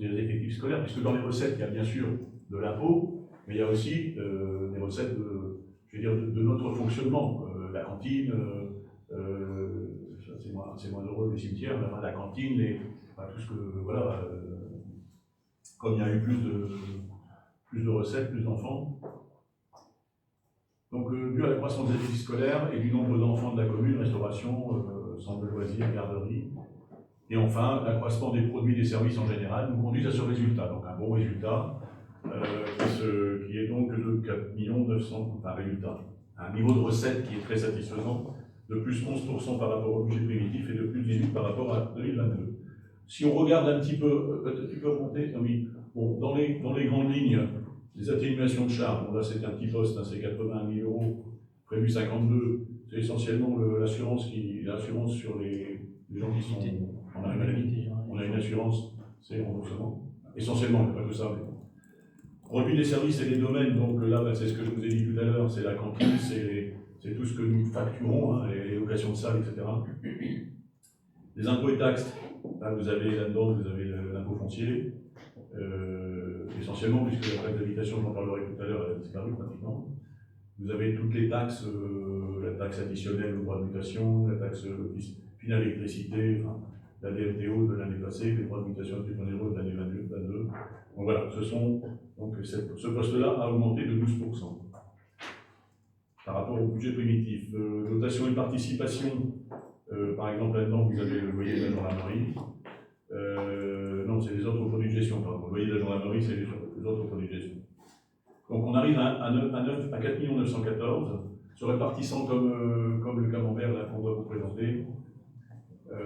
effectifs scolaires, puisque dans les recettes, il y a bien sûr de l'impôt, mais il y a aussi des recettes de notre fonctionnement. La cantine, c'est moins heureux, les cimetières, mais la cantine, tout ce que, voilà, comme il y a eu plus de recettes, plus d'enfants. Donc, dû à l'accroissement des effectifs scolaires et du nombre d'enfants de la commune, restauration, centre de loisirs, garderie. Et enfin, l'accroissement des produits et des services en général nous conduisent à ce résultat. Donc, un bon résultat, qui est donc de 4 900 000, résultat. Un niveau de recette qui est très satisfaisant, de plus 11% par rapport au budget primitif et de plus 18% par rapport à 2022. Si on regarde un petit peu, peut-être tu peux remonter, oui. Bon, dans les grandes lignes, les atténuations de charges, bon, là c'est un petit poste, hein, c'est 81 000 euros, prévu 52, c'est essentiellement l'assurance sur les gens qui sont en arrêt maladie. On a une assurance, c'est remboursement, essentiellement, il n'y a pas que ça. Mais... Produits des services et des domaines, donc là c'est ce que je vous ai dit tout à l'heure, c'est la cantine, c'est tout ce que nous facturons, hein, les locations de salles, etc. Les impôts et taxes, là, vous avez là-dedans, vous avez l'impôt foncier, essentiellement, puisque la taxe d'habitation, j'en parlerai tout à l'heure, elle a disparu pratiquement. Vous avez toutes les taxes, la taxe additionnelle au droit de mutation, la taxe finale électricité, enfin, la DMTO de l'année passée, les droits de mutation du 1er de l'année 22. Donc voilà, ce poste-là a augmenté de 12% par rapport au budget primitif. Dotation et participation, par exemple là-dedans vous avez le loyer de la gendarmerie. Non, c'est les autres produits de gestion, pardon. Le loyer de la gendarmerie, c'est les autres produits de gestion. Donc on arrive à 4 914 000, se répartissant comme le camembert là qu'on va vous présenter.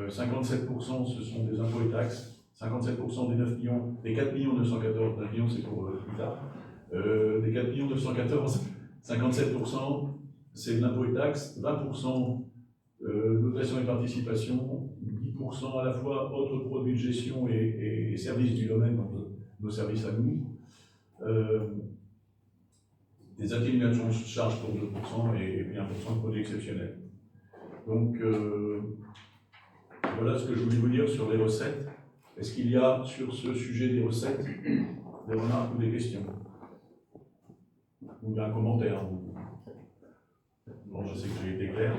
57% ce sont des impôts et taxes, 57% des 9 millions, des 4 914 000, 9 millions c'est pour plus tard, des 4 914 000, 57% c'est de l'impôt et taxes, 20% dotation et participation, 10% à la fois autres produits de gestion et services du domaine, donc nos services à nous. Des atténuations de charges pour 2% et puis 1% de produits exceptionnels. Donc voilà ce que je voulais vous dire sur les recettes. Est-ce qu'il y a sur ce sujet des recettes des remarques ou des questions? Ou un commentaire? Bon, je sais que j'ai été clair.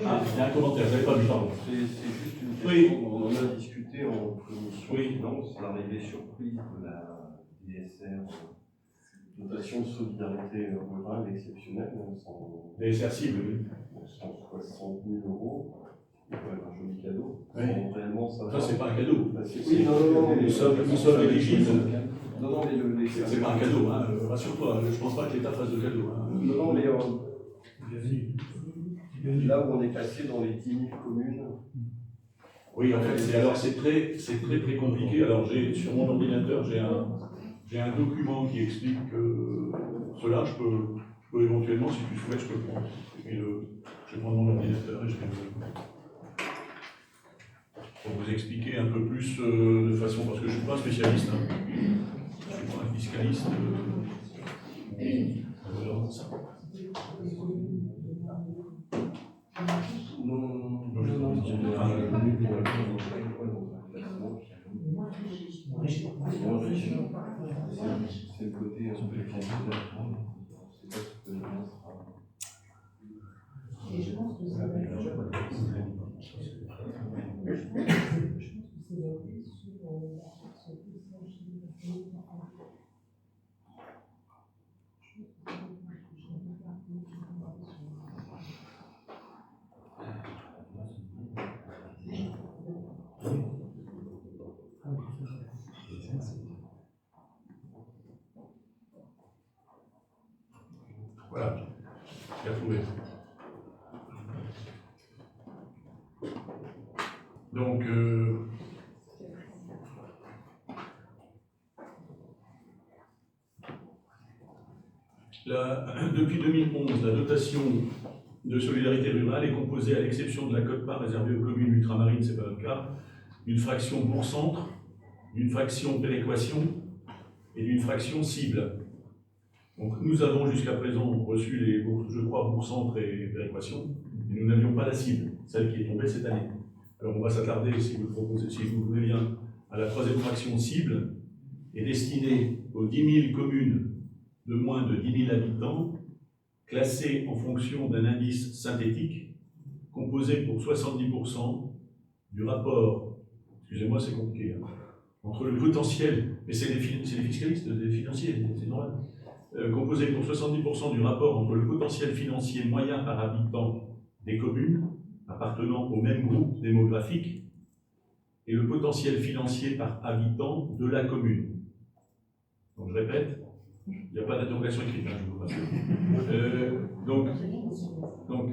Ah, il y a un commentaire, je n'avais pas vu, pardon. C'est juste une question, Oui. on en a discuté en commission Oui. finance, l'arrivée surprise de la DSR, dotation de solidarité rurale exceptionnelle, Des cibles, oui. 160 000 €, c'est quand même un joli cadeau. Oui. Bon, réellement, ça Ça, c'est pas un cadeau. Oui, non, Nous sommes éligibles. Non, mais C'est pas un cadeau, hein. Rassure-toi, je pense pas que l'État fasse de cadeau. Hein. Non, mais là où on est classé dans les 10 000 communes. Oui, en fait, c'est très compliqué. Alors, sur mon ordinateur, j'ai un document qui explique cela. Je peux éventuellement, si tu souhaites, je peux le prendre. Et je vais prendre mon ordinateur et je vais pour vous expliquer un peu plus de façon, parce que je ne suis pas un spécialiste, hein. Je ne suis pas un fiscaliste. C'est le côté un peu Voilà, j'ai trouvé. Donc, depuis 2011, la dotation de solidarité rurale est composée, à l'exception de la quote-part réservée aux communes ultramarines, c'est pas notre cas, d'une fraction bourg-centre, d'une fraction péréquation et d'une fraction cible. Donc nous avons jusqu'à présent reçu les, je crois, bourg-centre et péréquation, et nous n'avions pas la cible, celle qui est tombée cette année. Alors on va s'attarder, si vous le proposez, si vous voulez bien, à la troisième fraction cible, est destinée aux 10 000 communes de moins de 10 000 habitants, classées en fonction d'un indice synthétique, composé pour 70% du rapport, excusez-moi c'est compliqué, hein, entre le potentiel, mais c'est les fiscalistes, les financiers, c'est normal, composé pour 70% du rapport entre le potentiel financier moyen par habitant des communes appartenant au même groupe démographique et le potentiel financier par habitant de la commune. Donc je répète, il n'y a pas d'interrogation écrite, hein, je vous rassure. Donc,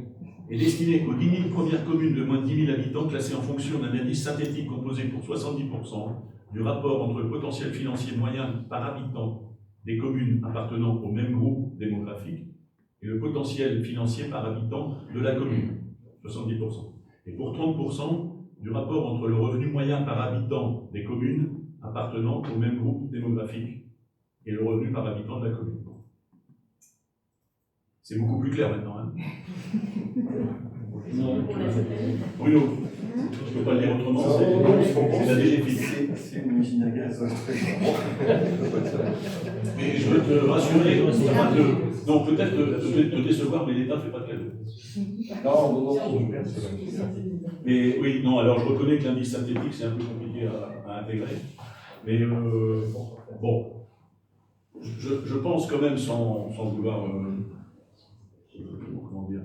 est destiné aux 10 000 premières communes de moins de 10 000 habitants classées en fonction d'un indice synthétique composé pour 70% du rapport entre le potentiel financier moyen par habitant des communes appartenant au même groupe démographique et le potentiel financier par habitant de la commune, 70%. Et pour 30% du rapport entre le revenu moyen par habitant des communes appartenant au même groupe démographique et le revenu par habitant de la commune. C'est beaucoup plus clair maintenant. Hein. Bruno, je ne peux pas le dire autrement, c'est la DGFiP. C'est une machine à gaz, très Mais je veux te rassurer, non, peut-être te décevoir, mais l'État ne fait pas de cadeau. Non, Mais oui, non, alors je reconnais que l'indice synthétique, c'est un peu compliqué à intégrer. Mais bon, je pense quand même, sans vouloir, comment dire,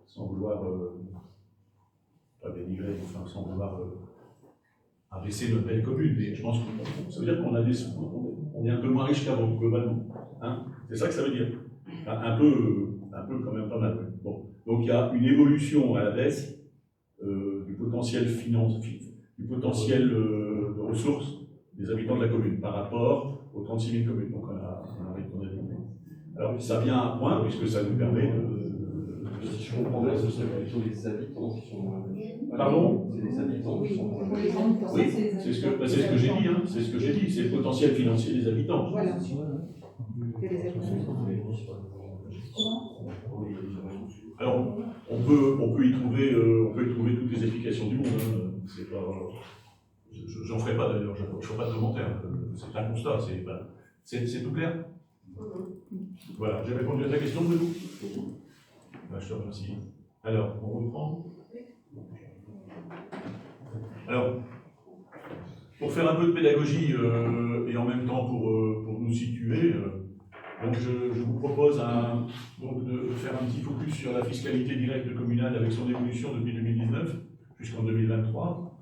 sans vouloir, pas dénigrer, enfin, sans vouloir abaisser notre belle commune, mais je pense que ça veut dire qu'on a on est un peu moins riche qu'avant, globalement. Hein, c'est ça que ça veut dire. Un peu quand même pas mal. Bon. Donc il y a une évolution à la baisse du potentiel du potentiel de ressources des habitants de la commune par rapport aux 36 000 communes. Donc on a alors ça vient à un point, puisque ça nous permet si je comprends bien, ce serait plutôt les habitants qui sont moins riches. Pardon ? C'est les habitants qui sont moins riches. Oui, c'est ce que j'ai dit, hein. C'est ce que j'ai dit, c'est le potentiel financier des habitants. Voilà. Que les habitants. Alors, on peut y trouver toutes les explications du monde. Hein. C'est pas, j'en ferai pas d'ailleurs, je ne ferai pas de commentaires. C'est un constat, c'est tout clair. Voilà, j'ai répondu à ta question, Bruno. Je te remercie. Alors, on reprend. Alors, pour faire un peu de pédagogie et en même temps pour nous situer, donc je vous propose donc de faire un petit focus sur la fiscalité directe communale avec son évolution depuis 2019 jusqu'en 2023.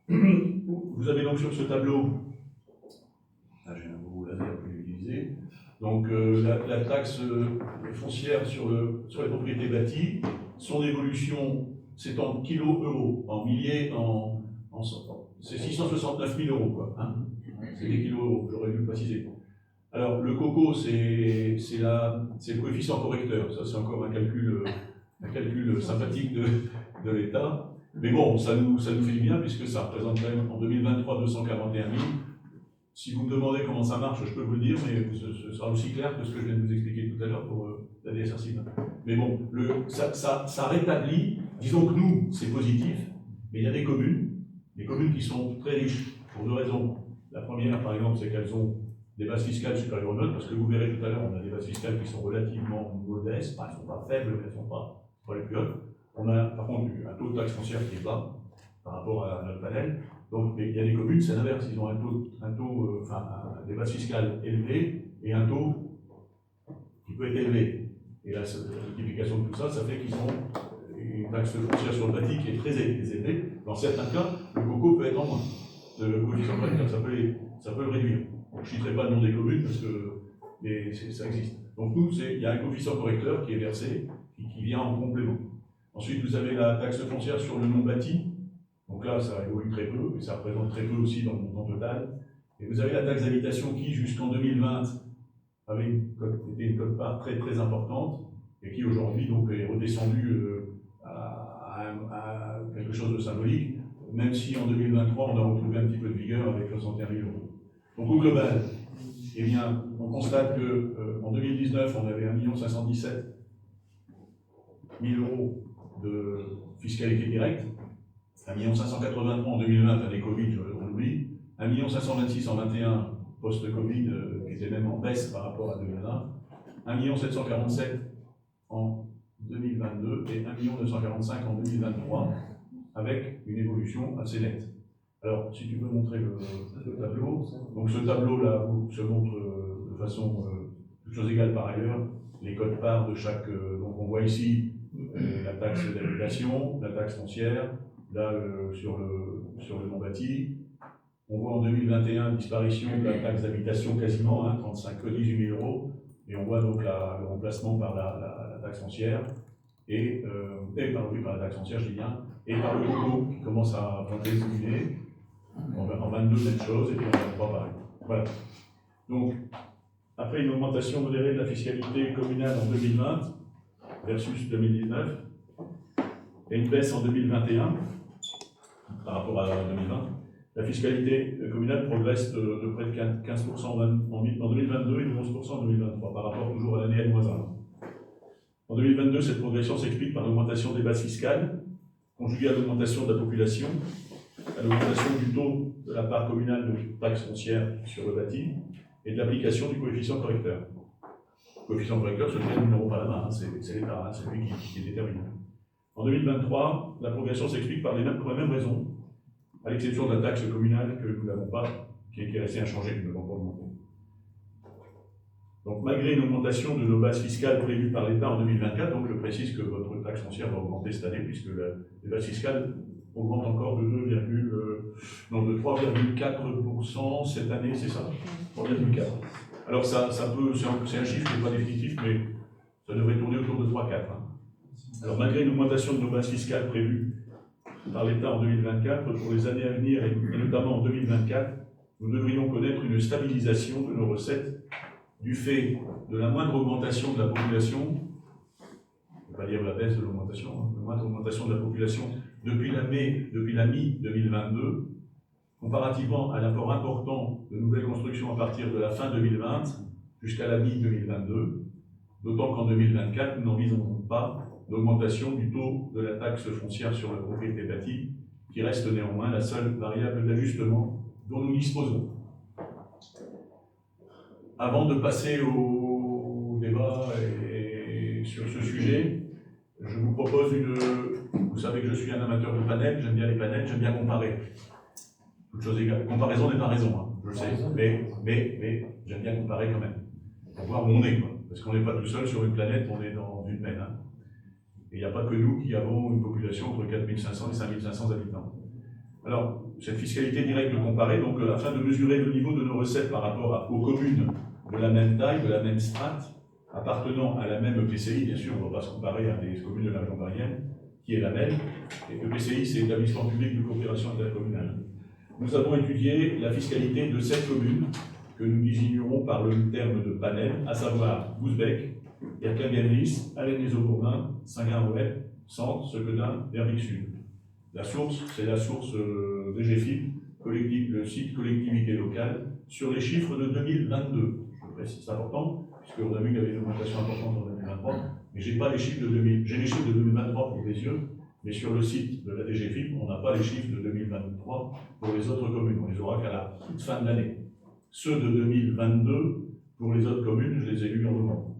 Vous avez donc sur ce tableau, là j'ai un gros laser que j'ai utilisé, donc la taxe foncière sur les propriétés bâties, son évolution c'est en kilos-euros, en milliers, c'est 669 000 euros, quoi. Hein, c'est des kilos-euros, j'aurais dû le préciser. Alors, le COCO, c'est le coefficient correcteur. Ça, c'est encore un calcul sympathique de l'État. Mais bon, ça nous fait du bien, puisque ça représente quand même, en 2023, 241 000. Si vous me demandez comment ça marche, je peux vous le dire, mais ce sera aussi clair que ce que je viens de vous expliquer tout à l'heure pour la DSR6. Mais bon, ça rétablit, disons que nous, c'est positif, mais il y a des communes qui sont très riches, pour deux raisons. La première, par exemple, c'est qu'elles ont des bases fiscales supérieures aux nôtres, parce que vous verrez tout à l'heure, on a des bases fiscales qui sont relativement modestes, elles ne sont pas faibles, mais elles ne sont pas les plus hautes. On a par contre un taux de taxe foncière qui est bas par rapport à notre panel. Donc il y a des communes, c'est l'inverse, ils ont des bases fiscales élevées et un taux qui peut être élevé. Et là, la multiplication de tout ça, ça fait qu'ils ont une taxe foncière sur le bâti qui est très élevée. Dans certains cas, le COCO peut être en moins. Le coefficient correcteur, ça peut le réduire. Je ne citerai pas le nom des communes parce que ça existe. Donc nous, il y a un coefficient correcteur qui est versé, qui vient en complément. Ensuite, vous avez la taxe foncière sur le non bâti. Donc là, ça évolue très peu, et ça représente très peu aussi dans le montant total. Et vous avez la taxe d'habitation qui, jusqu'en 2020, avait été une quote-part très très importante, et qui aujourd'hui donc est redescendue à quelque chose de symbolique, même si en 2023, on a retrouvé un petit peu de vigueur avec 61 000 euros. Donc au global, eh bien, on constate qu'en 2019, on avait 1 517 000 euros de fiscalité directe, 1 583 en 2020, année Covid, on l'oublie, 1 526 en 2021, post-Covid, qui était même en baisse par rapport à 2020, 1 747 en 2022 et 1 945 en 2023, avec une évolution assez nette. Alors, si tu peux montrer le tableau. Donc ce tableau-là se montre de façon toute chose égale par ailleurs, les codes-parts de chaque... donc on voit ici la taxe d'habitation, la taxe foncière, là sur le non-bâti. On voit en 2021 disparition de la taxe d'habitation quasiment, 18 000 euros, et on voit donc le remplacement par la taxe foncière, par la taxe foncière, je dis bien, et par le COCO qui commence à pointer le nez. En 22, même chose, et puis en 23, pareil. Voilà. Donc, après une augmentation modérée de la fiscalité communale en 2020 versus 2019, et une baisse en 2021 par rapport à 2020, la fiscalité communale progresse de près de 15% en 2022 et de 11% en 2023, par rapport toujours à l'année N-1. En 2022, cette progression s'explique par l'augmentation des bases fiscales, conjuguée à l'augmentation de la population, à l'augmentation du taux de la part communale de taxe foncière sur le bâti et de l'application du coefficient correcteur. Le coefficient correcteur, sur lequel nous n'aurons pas la main, hein, c'est l'État, hein, c'est lui qui détermine. En 2023, la progression s'explique pour les mêmes raisons, à l'exception de la taxe communale que nous n'avons pas, qui est restée inchangée, nous n'avons pas augmenté. Donc, malgré une augmentation de nos bases fiscales prévues par l'État en 2024, donc je précise que votre taxe foncière va augmenter cette année, puisque les bases fiscales augmentent encore de 3,4% cette année, c'est ça? 3,4. Alors, c'est un chiffre qui n'est pas définitif, mais ça devrait tourner autour de 3,4. Hein. Alors, malgré une augmentation de nos bases fiscales prévues par l'État en 2024, pour les années à venir, et notamment en 2024, nous devrions connaître une stabilisation de nos recettes du fait de la moindre augmentation de la population, on ne peut pas dire la baisse de l'augmentation, hein, la moindre augmentation de la population depuis la mi-2022, comparativement à l'apport important de nouvelles constructions à partir de la fin 2020 jusqu'à la mi-2022, d'autant qu'en 2024, nous n'envisageons pas d'augmentation du taux de la taxe foncière sur la propriété bâtie, qui reste néanmoins la seule variable d'ajustement dont nous disposons. Avant de passer au débat sur ce sujet, je vous propose vous savez que je suis un amateur de panels, j'aime bien les panels, j'aime bien comparer. Toute chose égale. Comparaison n'est pas raison, hein, je le sais, mais j'aime bien comparer quand même, pour voir où on est, quoi. Parce qu'on n'est pas tout seul sur une planète, on est dans une mène. Hein. Et il n'y a pas que nous qui avons une population entre 4500 et 5500 habitants. Alors, cette fiscalité directe comparée, donc afin de mesurer le niveau de nos recettes par rapport aux communes de la même taille, de la même strate, appartenant à la même EPCI, bien sûr, on ne va pas se comparer à des communes de la région parisienne, qui est la même, et EPCI, c'est Établissement public de coopération intercommunale. Nous avons étudié la fiscalité de 7 communes, que nous désignerons par le terme de panel, à savoir Bousbecq, Erquin-Bienlis, Allen-les-Eaux-Gourdins, Saint-Gain-Rouet, Sentes, Sequedin, Berbic Sud. La source, c'est la source DGFiP, le site collectivité locale, sur les chiffres de 2022. Je précise, c'est important, puisqu'on a vu qu'il y avait une augmentation importante en 2023, mais je n'ai pas les chiffres de 2000. J'ai les chiffres de 2023 pour les yeux, mais sur le site de la DGFiP, on n'a pas les chiffres de 2023 pour les autres communes. On les aura qu'à la toute fin de l'année. Ceux de 2022, pour les autres communes, je les ai lus en novembre.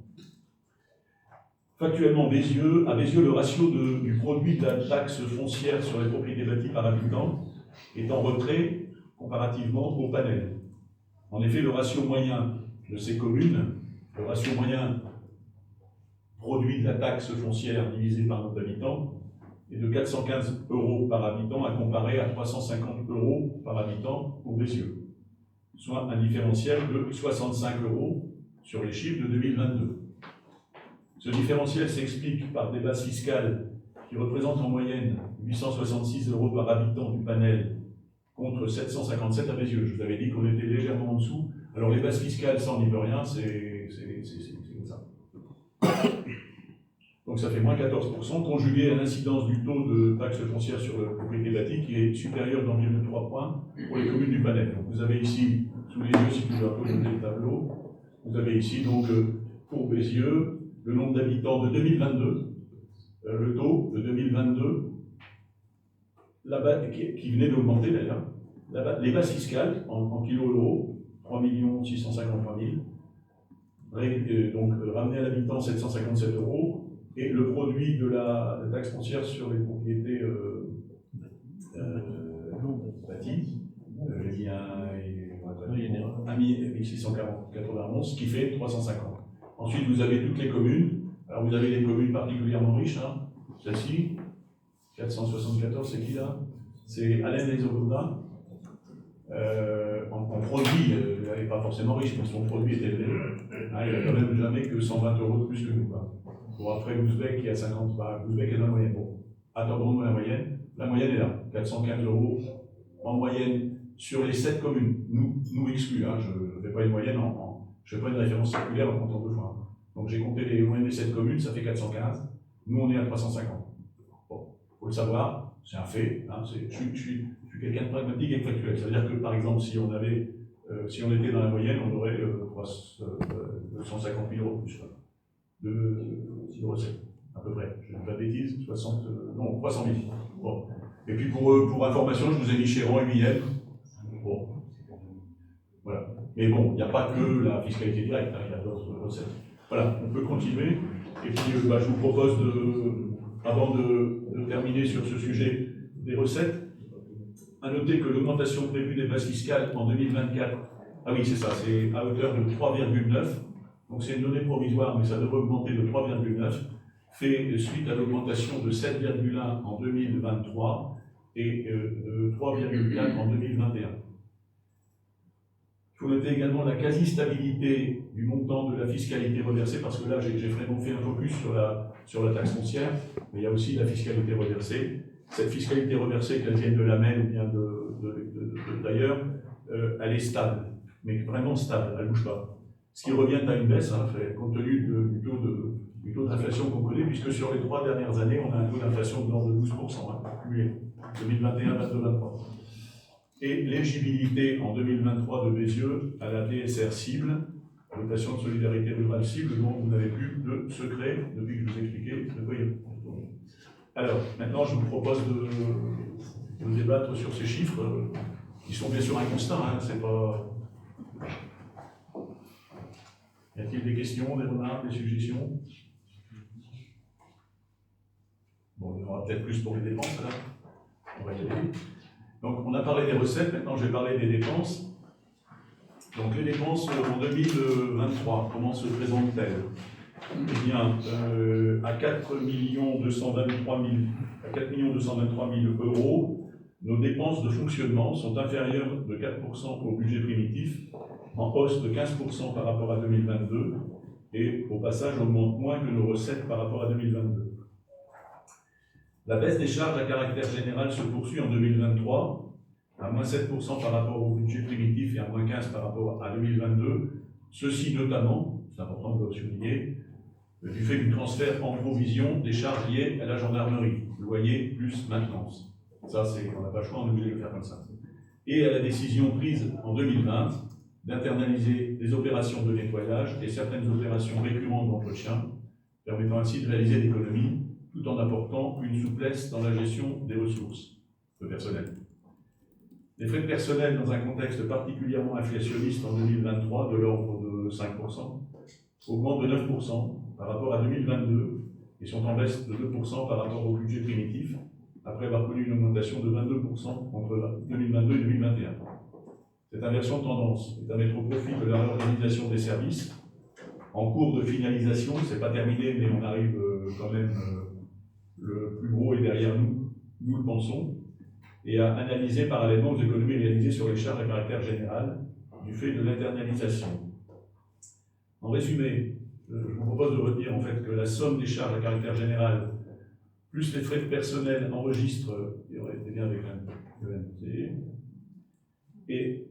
Factuellement, à Bézieux, le ratio du produit de la taxe foncière sur les propriétés bâties par habitant est en retrait comparativement au panel. En effet, le ratio moyen de ces communes, le ratio moyen produit de la taxe foncière divisé par nombre d'habitants, est de 415 € par habitant à comparer à 350 € par habitant pour Bézieux, soit un différentiel de 65 € sur les chiffres de 2022. Ce différentiel s'explique par des bases fiscales qui représentent en moyenne 866 € par habitant du panel contre 757 à Bézieux. Je vous avais dit qu'on était légèrement en dessous. Alors les bases fiscales, ça on n'y peut rien, c'est comme ça. Donc ça fait moins 14%, conjugué à l'incidence du taux de taxe foncière sur la propriété bâtie qui est supérieur d'environ 3 points pour les communes du panel. Donc vous avez ici, sous les yeux, si vous voulez un peu le tableau, vous avez ici donc pour Bézieux, le nombre d'habitants de 2022, le taux de 2022, qui venait d'augmenter d'ailleurs, les bases fiscales en kilo-euros, 3 653 000, donc ramené à l'habitant 757 €, et le produit de la taxe foncière sur les propriétés bâties, il y a 1691, qui fait 350. Ensuite, vous avez toutes les communes. Alors, vous avez les communes particulièrement riches, hein. Celle-ci, 474, c'est qui là? C'est Allen-les-Eaux-Gourdins. En produit, elle n'est pas forcément riche, mais son produit est élevé. Hein, il n'a quand même jamais que 120 € de plus que nous. Pour après Bousbecq qui est à 50, Bousbecq est dans la moyenne. Bon, attendons-nous la moyenne. La moyenne est là, 415 € en moyenne sur les 7 communes. Nous exclus, hein, je ne fais pas une moyenne je ne fais pas une référence circulaire en comptant 2 fois. Donc j'ai compté les moyennes des 7 communes, ça fait 415. Nous, on est à 350. Bon, il faut le savoir, c'est un fait. Hein, je suis quelqu'un de pragmatique et de factuel. Ça veut dire que, par exemple, si on était dans la moyenne, on aurait 250 000 € de plus. de recettes, à peu près. Je ne dis pas de bêtises, 300 000. Bon. Et puis pour information, je vous ai mis Chéran et Miguel. Bon. Voilà. Mais bon, il n'y a pas que la fiscalité directe, hein, il y a d'autres recettes. Voilà, on peut continuer. Et puis, je vous propose, avant de terminer sur ce sujet des recettes, à noter que l'augmentation prévue des bases fiscales en 2024, ah oui, c'est ça, c'est à hauteur de 3,9, donc c'est une donnée provisoire, mais ça devrait augmenter de 3,9, fait suite à l'augmentation de 7,1 en 2023 et de 3,4 en 2021. Il faut noter également la quasi-stabilité du montant de la fiscalité reversée, parce que là, j'ai vraiment fait un focus sur la taxe foncière, mais il y a aussi la fiscalité reversée. Cette fiscalité reversée, qu'elle vienne de l'AMEL ou bien d'ailleurs, elle est stable, mais vraiment stable, elle ne bouge pas. Ce qui revient à une baisse, hein, compte tenu du taux d'inflation qu'on connaît, puisque sur les 3 dernières années, on a un taux d'inflation de l'ordre de 12%, cumulé, 2021, 2022, 2023. Et l'éligibilité en 2023 de Bézieux à la DSR cible, dotation de solidarité rurale cible, dont vous n'avez plus de secret depuis que je vous ai expliqué de quoi il y a. Alors, maintenant, je vous propose de débattre sur ces chiffres, qui sont bien sûr un constat, hein, c'est pas... Y a-t-il des questions, des remarques, des suggestions? Bon, il y en aura peut-être plus pour les dépenses, là. On va y aller. Donc, on a parlé des recettes, maintenant je vais parler des dépenses. Donc, les dépenses en 2023, comment se présentent-elles? Eh bien, à 4 223 000 euros, nos dépenses de fonctionnement sont inférieures de 4% au budget primitif, en hausse de 15% par rapport à 2022, et au passage augmente moins que nos recettes par rapport à 2022. La baisse des charges à caractère général se poursuit en 2023, à moins 7% par rapport au budget primitif et à moins 15% par rapport à 2022. Ceci notamment, c'est important de le souligner, du fait du transfert en provision des charges liées à la gendarmerie, loyer plus maintenance. Ça, on n'a pas le choix, on est obligé de le faire comme ça. Et à la décision prise en 2020 d'internaliser les opérations de nettoyage et certaines opérations récurrentes d'entretien, permettant ainsi de réaliser l'économie, tout en apportant une souplesse dans la gestion des ressources de personnel. Les frais de personnel dans un contexte particulièrement inflationniste en 2023, de l'ordre de 5%, augmentent de 9% par rapport à 2022 et sont en baisse de 2% par rapport au budget primitif, après avoir connu une augmentation de 22% entre 2022 et 2021. Cette inversion de tendance est à mettre au profit de la réorganisation des services, en cours de finalisation, c'est pas terminé, mais on arrive quand même, le plus gros est derrière nous, nous le pensons, et à analyser parallèlement aux économies réalisées sur les charges à caractère général du fait de l'internalisation. En résumé, je vous propose de retenir en fait que la somme des charges à caractère général plus les frais de personnel enregistrent, il aurait été bien avec l'EMT, et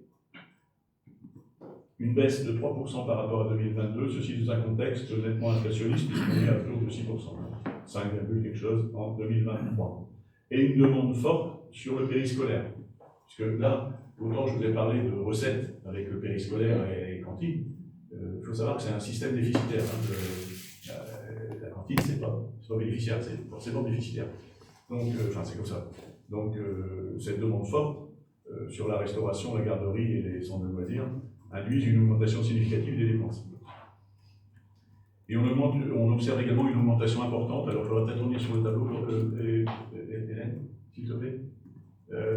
une baisse de 3% par rapport à 2022, ceci dans un contexte nettement inflationniste, puisqu'on est à autour de 6%, 5, quelque chose en 2023. Et une demande forte sur le périscolaire, puisque là, autant je vous ai parlé de recettes avec le périscolaire et les cantines, il faut savoir que c'est un système déficitaire. Hein, la cantine, c'est pas bénéficiaire, c'est forcément déficitaire. Donc, c'est comme ça. Donc, cette demande forte sur la restauration, la garderie et les centres de loisirs induisent une augmentation significative des dépenses. Et on observe également une augmentation importante, alors il faudra peut-être revenir sur le tableau, Hélène, s'il te plaît.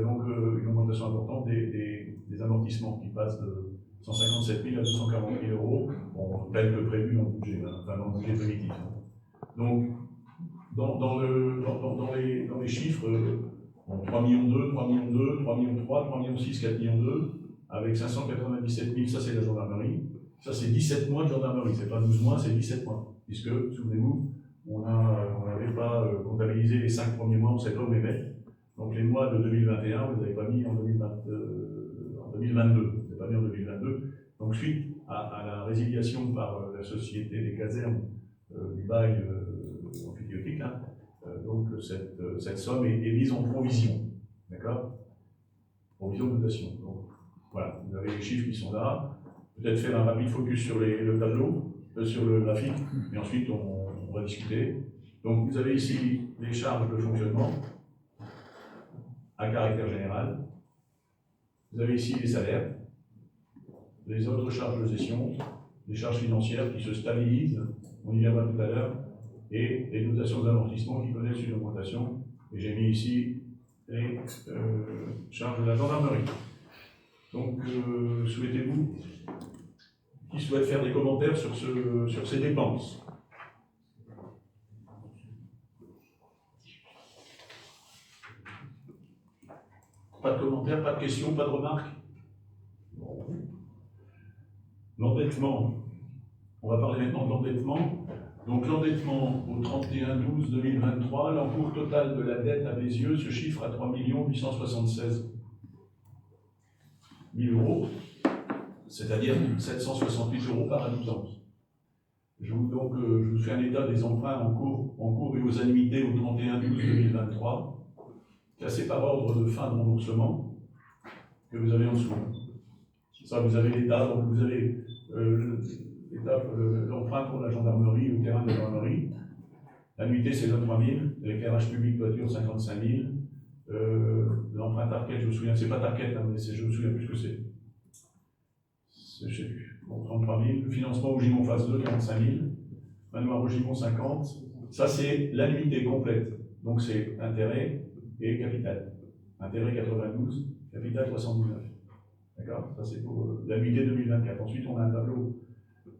Donc, une augmentation importante des amortissements qui passent de 157 000 à 240 000 euros, bon, tel que prévu dans le budget, enfin dans le budget primitif. Donc, dans les chiffres, 3 millions 2, 3 millions 2, 3 millions 3, 3 millions 6, 4 millions 2, avec 597 000, ça c'est la gendarmerie. Ça c'est 17 mois de gendarmerie, c'est pas 12 mois, c'est 17 mois. Puisque, souvenez-vous, on n'avait pas comptabilisé les 5 premiers mois, on ne savait pas où les mettre. Donc les mois de 2021, vous n'avez pas mis en 2022, vous n'avez pas mis en 2022. Donc suite à la résiliation par la société des casernes du bail amphithéotique, donc cette somme est mise en provision, d'accord? Provision de dotation. Donc voilà, vous avez les chiffres qui sont là. peut-être faire un rapide focus sur le tableau, sur le graphique, et ensuite on va discuter. Donc vous avez ici les charges de fonctionnement à caractère général. Vous avez ici les salaires, les autres charges de gestion, les charges financières qui se stabilisent, on y viendra tout à l'heure, et les notations d'amortissement qui connaissent une augmentation. Et j'ai mis ici les charges de la gendarmerie. Donc, souhaitez-vous, qui souhaite faire des commentaires sur ces dépenses? Pas de commentaires, pas de questions, pas de remarques? Bon. L'endettement. On va parler maintenant de l'endettement. Donc l'endettement au 31/12/2023, l'encours total de la dette à Bézieux se chiffre à 3 876 000 euros, c'est-à-dire 768 euros par habitant. Je vous fais un état des emprunts en cours et aux annuités au 31/12/2023, classés par ordre de fin de remboursement, que vous avez en dessous. Ça, vous avez l'état, donc vous avez l'emprunt pour la gendarmerie, le terrain de la gendarmerie. L'annuité, c'est 23 000, l'éclairage public, toiture, 55 000. L'emprunt Target, je me souviens, c'est pas Target, hein, mais je me souviens plus ce que c'est. Je sais plus. Bon, 33 000. Le financement au Gimon phase 2, 45 000. Manoir au Gimon, 50. Ça, c'est l'annuité complète. Donc, c'est intérêt et capital. Intérêt 92, capital 79. D'accord? Ça, c'est pour l'annuité 2024. Ensuite, on a un tableau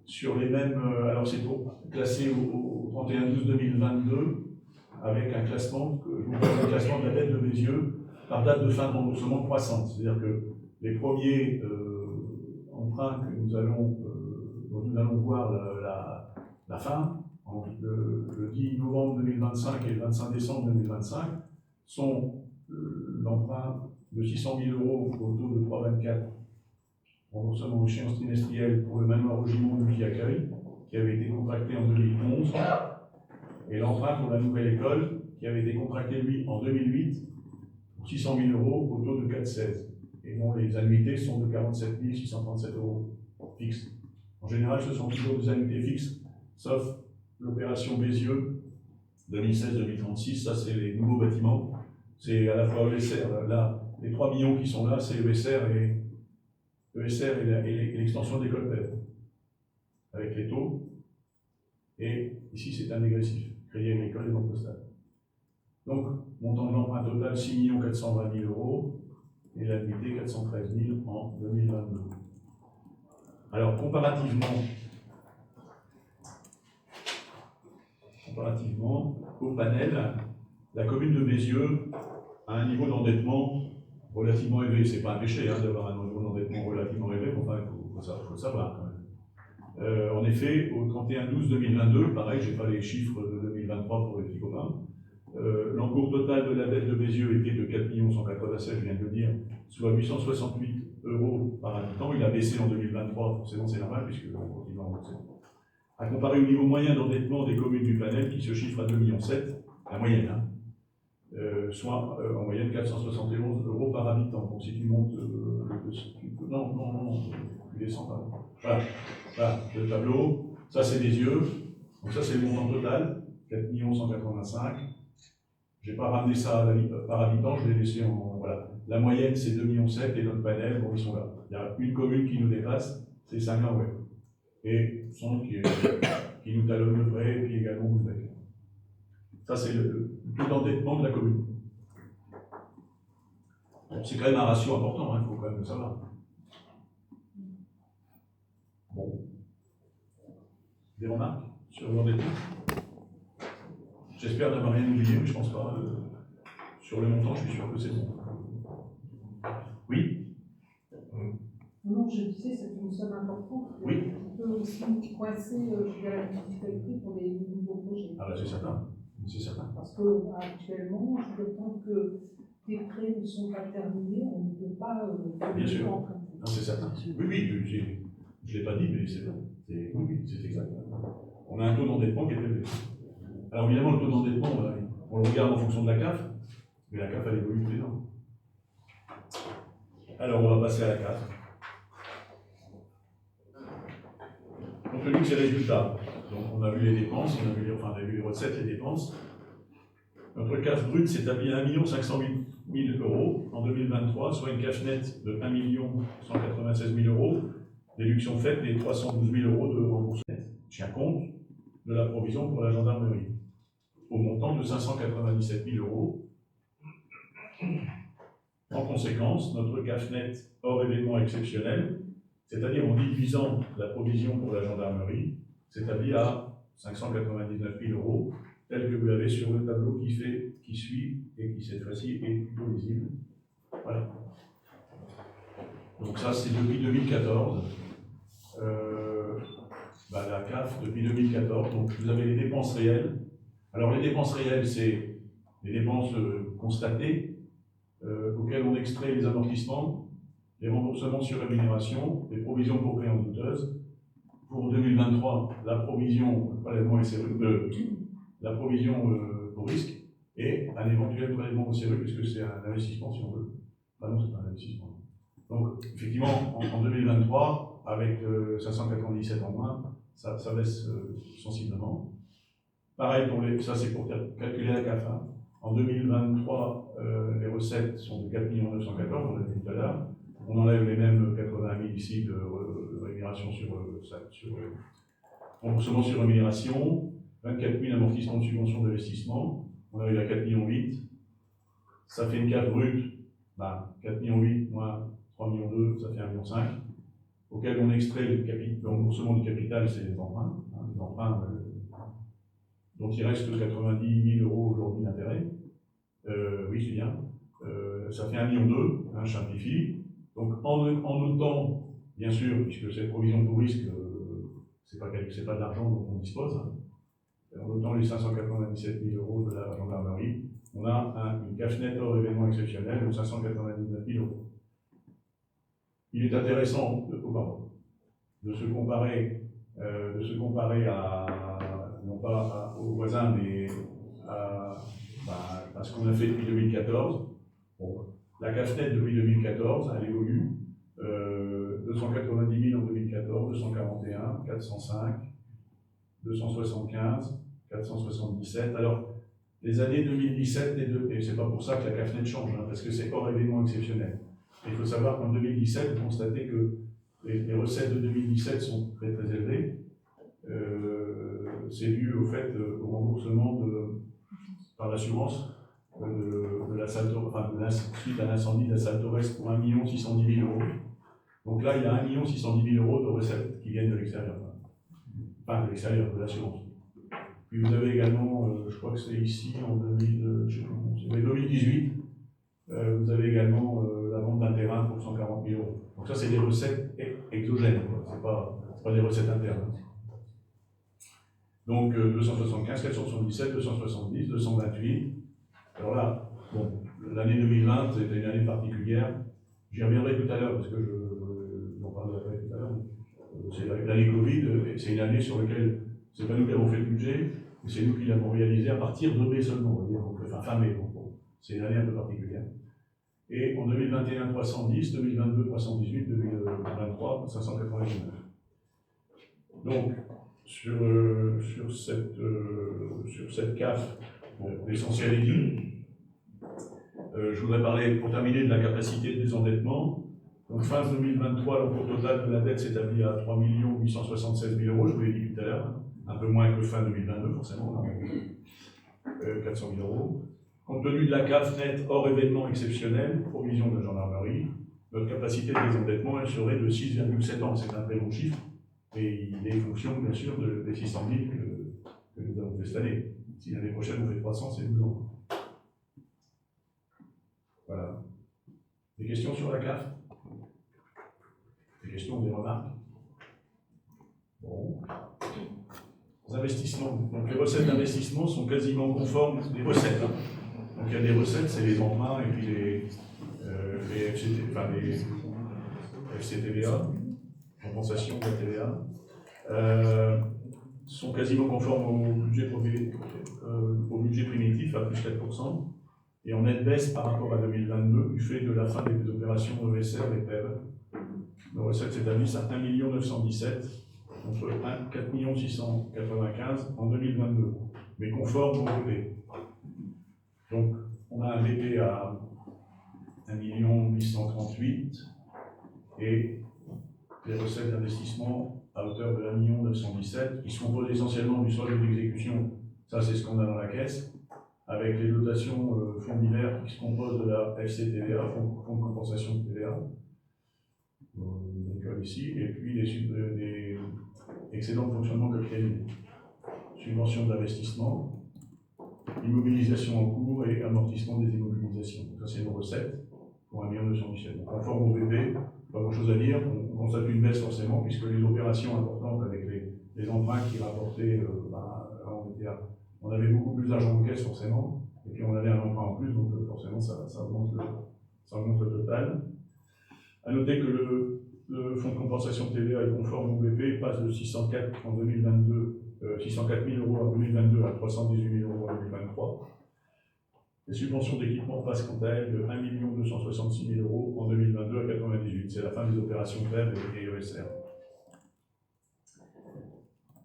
sur les mêmes. Alors, c'est pour classer au 31/12/2022 avec un classement, un classement de la dette de Bézieux par date de fin de remboursement croissante. C'est-à-dire que les premiers emprunts que dont nous allons voir la fin, le 10 novembre 2025 et le 25 décembre 2025, sont l'emprunt de 600 000 euros au taux de 3,24, remboursement aux échéances trimestrielles pour le manoir au Gimon de Accueil, qui avait été contracté en 2011, et l'emprunt pour la nouvelle école, qui avait été contracté, lui, en 2008, pour 600 000 euros au taux de 4,16. Et dont les annuités sont de 47 637 euros fixes. En général, ce sont toujours des annuités fixes, sauf l'opération Bézieux 2016-2036, ça c'est les nouveaux bâtiments. C'est à la fois ESR, là, les 3 millions qui sont là, c'est ESR et l'extension de l'école PEV, avec les taux. Et ici, c'est un dégressif, Crédit Agricole et Banque Postale. Donc, montant de l'emprunt total, 6 420 000 euros, et l'annuité 413 000 en 2022. Alors, comparativement au panel, la commune de Bézieux a un niveau d'endettement relativement élevé. C'est pas un péché d'avoir un niveau d'endettement relativement élevé, mais enfin, il faut le savoir quand même. En effet, au 31/12/2022, pareil, je n'ai pas les chiffres de 2023 pour les petits copains, l'encours total de la dette de Bézieux était de 4 187 000, je viens de le dire, soit 868 euros par habitant. Il a baissé en 2023, forcément c'est normal, puisque on continue à rembourser. À comparer au niveau moyen d'endettement des communes du panel, qui se chiffre à 2,7 millions, la moyenne, soit en moyenne 471 euros par habitant. Donc si tu montes, non, tu descends pas. Voilà, le tableau, ça c'est des yeux, donc ça c'est le montant total, 4 185 000. Je n'ai pas ramené ça par habitant, je l'ai laissé en. Voilà. La moyenne c'est 2,7 millions et notre panel, bon, ils sont là. Il y a une commune qui nous dépasse, c'est Saint-Germain. Et son qui nous talonne le prêt, et puis également Bouzbecq. Ça c'est le taux d'endettement de la commune. Bon, c'est quand même un ratio important, il faut quand même le savoir. Bon. Des remarques sur l'endettement? J'espère n'avoir rien oublié, mais je ne pense pas. Sur le montant, je suis sûr que c'est bon. Oui? Non, je disais, c'est une somme importante. Oui. On peut aussi coincer la municipalité pour des nouveaux projets. Ah ben c'est certain. C'est certain. Parce qu'actuellement, je pense que les prêts ne sont pas terminés, on ne peut pas bien sûr. Non, c'est certain. Oui, je ne l'ai pas dit, mais c'est vrai. Oui, c'est exact. On a un taux d'endettement qui est élevé. Alors évidemment, le taux d'endettement, on le regarde en fonction de la CAF, mais la CAF, elle évolue tous les ans. Alors, on va passer à la CAF. compte tenu de ces résultats, donc on a vu les dépenses, on a vu les recettes, les dépenses. Notre CAF brut s'établit à 1 508 000 euros en 2023, soit une CAF nette de 1 196 000 euros, déduction faite des 312 000 euros de remboursement. Tient compte de la provision pour la gendarmerie, au montant de 597 000 euros. En conséquence, notre CAF net hors événements exceptionnels, c'est-à-dire en divisant la provision pour la gendarmerie, s'établit à 599 000 euros, tel que vous l'avez sur le tableau qui suit et qui cette fois-ci est plutôt visible. Voilà. Donc ça, c'est depuis 2014. La CAF depuis 2014. Donc vous avez les dépenses réelles. Alors les dépenses réelles, c'est les dépenses constatées, auxquelles on extrait les amortissements, les remboursements sur rémunération, les provisions pour créances douteuses. Pour 2023, la provision prélèvement la provision pour risque et un éventuel prélèvement au CRU, puisque c'est un investissement si on veut. Enfin non, c'est pas un investissement. Donc effectivement, en 2023, avec 597 en moins, ça baisse sensiblement. Pareil, ça c'est pour calculer la CAF. En 2023, les recettes sont de 4 914 000, on l'a dit tout à l'heure. On enlève les mêmes 80 000 ici de rémunération sur remboursement sur rémunération, 24 000 amortissements de subvention d'investissement, on arrive à 4,8 millions. Ça fait une CAF brute, 4,8 millions moins 3,2 millions, ça fait 1,5 million, auquel on extrait le remboursement du capital, c'est les emprunts, dont il reste 90 000 euros aujourd'hui d'intérêt. Oui, c'est bien. Ça fait 1,2 million, je simplifie. Donc en notant, bien sûr, puisque cette provision pour risque, c'est pas de l'argent dont on dispose, en notant les 597 000 euros de la gendarmerie, on a une CAF nette hors événement exceptionnel de 599 000 euros. Il est intéressant de se comparer non pas aux voisins, mais à ce qu'on a fait depuis 2014. Bon, la CAF nette depuis 2014, elle évolue. 290 000 en 2014, 241, 405, 275, 477. Alors, les années 2017 et c'est pas pour ça que la CAF nette change, parce que c'est hors événement exceptionnel. Et il faut savoir qu'en 2017, vous constatez que les recettes de 2017 sont très très élevées. C'est dû au fait au remboursement par l'assurance de la suite à l'incendie de la Salle Torres pour 1 610 000 euros. Donc là, il y a 1 610 000 euros de recettes qui viennent de l'extérieur. Enfin, de l'extérieur, de l'assurance. Puis vous avez également, je crois que c'est ici, en 2018, vous avez également la vente d'un terrain pour 140 000 euros. Donc ça, c'est des recettes exogènes, ce n'est pas des recettes internes. Donc 275, 477, 270, 228. Alors là, bon, l'année 2020, c'était une année particulière. J'y reviendrai tout à l'heure, parce que j'en parlerai tout à l'heure. C'est l'année Covid, c'est une année sur laquelle c'est pas nous qui avons fait le budget, mais c'est nous qui l'avons réalisé à partir de mai seulement, on va dire, enfin fin mai. Bon, c'est une année un peu particulière. Et en 2021, 310, 2022, 318, 2023, 599. Donc, sur cette CAF, bon, l'essentiel est dit. Je voudrais parler, pour terminer, de la capacité de désendettement. Donc, fin 2023, l'encours total de la dette s'établit à 3 876 000 euros, je vous l'ai dit tout à l'heure, un peu moins que fin 2022, forcément, 400 000 euros. Compte tenu de la CAF nette hors événement exceptionnel, provision de la gendarmerie, notre capacité de désendettement, elle serait de 6,7 ans. C'est un très bon chiffre, et il est fonction, bien sûr, des 600 000 que nous avons fait cette année. Si l'année prochaine on fait 300, c'est 12 ans. Voilà. Des questions sur la CAF? Des questions, des remarques? Bon. Les investissements. Donc les recettes d'investissement sont quasiment conformes, les recettes. Donc il y a des recettes, c'est les emprunts et puis les FCTVA, compensation de la TVA, sont quasiment conformes au budget primitif à plus 4%, et en nette baisse par rapport à 2022 du fait de la fin des opérations ESR et PEV. Nos recettes s'établissent à 1 917 000, contre 4 695 en 2022, mais conforme au BP. Donc, on a un BP à 1 838 et les recettes d'investissement à hauteur de 1 917 qui se composent essentiellement du solde d'exécution, ça c'est ce qu'on a dans la caisse, avec les dotations fonds divers qui se composent de la FCTVA, fonds de compensation de TVA, ici, et puis des excédents de fonctionnement capitalisés, subventions d'investissement, immobilisation en cours et amortissement des immobilisations. Donc ça c'est nos recettes pour 1 217 000. Conforme au BP, pas grand chose à dire, on constate une baisse forcément puisque les opérations importantes avec les emprunts qui rapportaient, on avait beaucoup plus d'argent en caisse forcément, et puis on avait un emprunt en plus, donc forcément ça augmente le total. À noter que le fonds de compensation de TVA est conforme au BP, il passe de 604 en 2022, 604 000 euros en 2022 à 318 000 euros en 2023. Les subventions d'équipement passent quant à elles de 1 266 000 euros en 2022 à 98. C'est la fin des opérations PER et ESR.